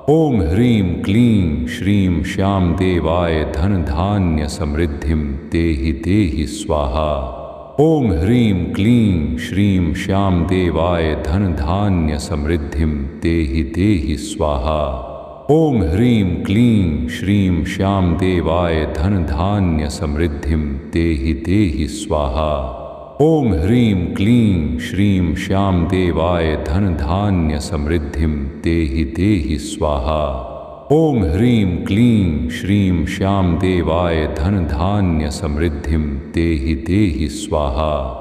ओम ह्रीं क्लीं श्रीं श्याम देवाय धन धान्य समृद्धिं देहि देहि स्वाहा। ओम ह्रीं क्लीं श्रीं श्याम देवाय धन धान्य समृद्धिं देहि देहि स्वाहा। ओम ह्रीं क्लीं श्रीं श्याम देवाय धन धान्य समृद्धिं देहि देहि स्वाहा। ओम ह्रीं क्लीं श्रीं श्याम देवाय धन धान्य समृद्धिं देहि देहि स्वाहा। ओम ह्रीं क्लीं श्रीं श्याम देवाय धन धान्य समृद्धिं देहि देहि स्वाहा।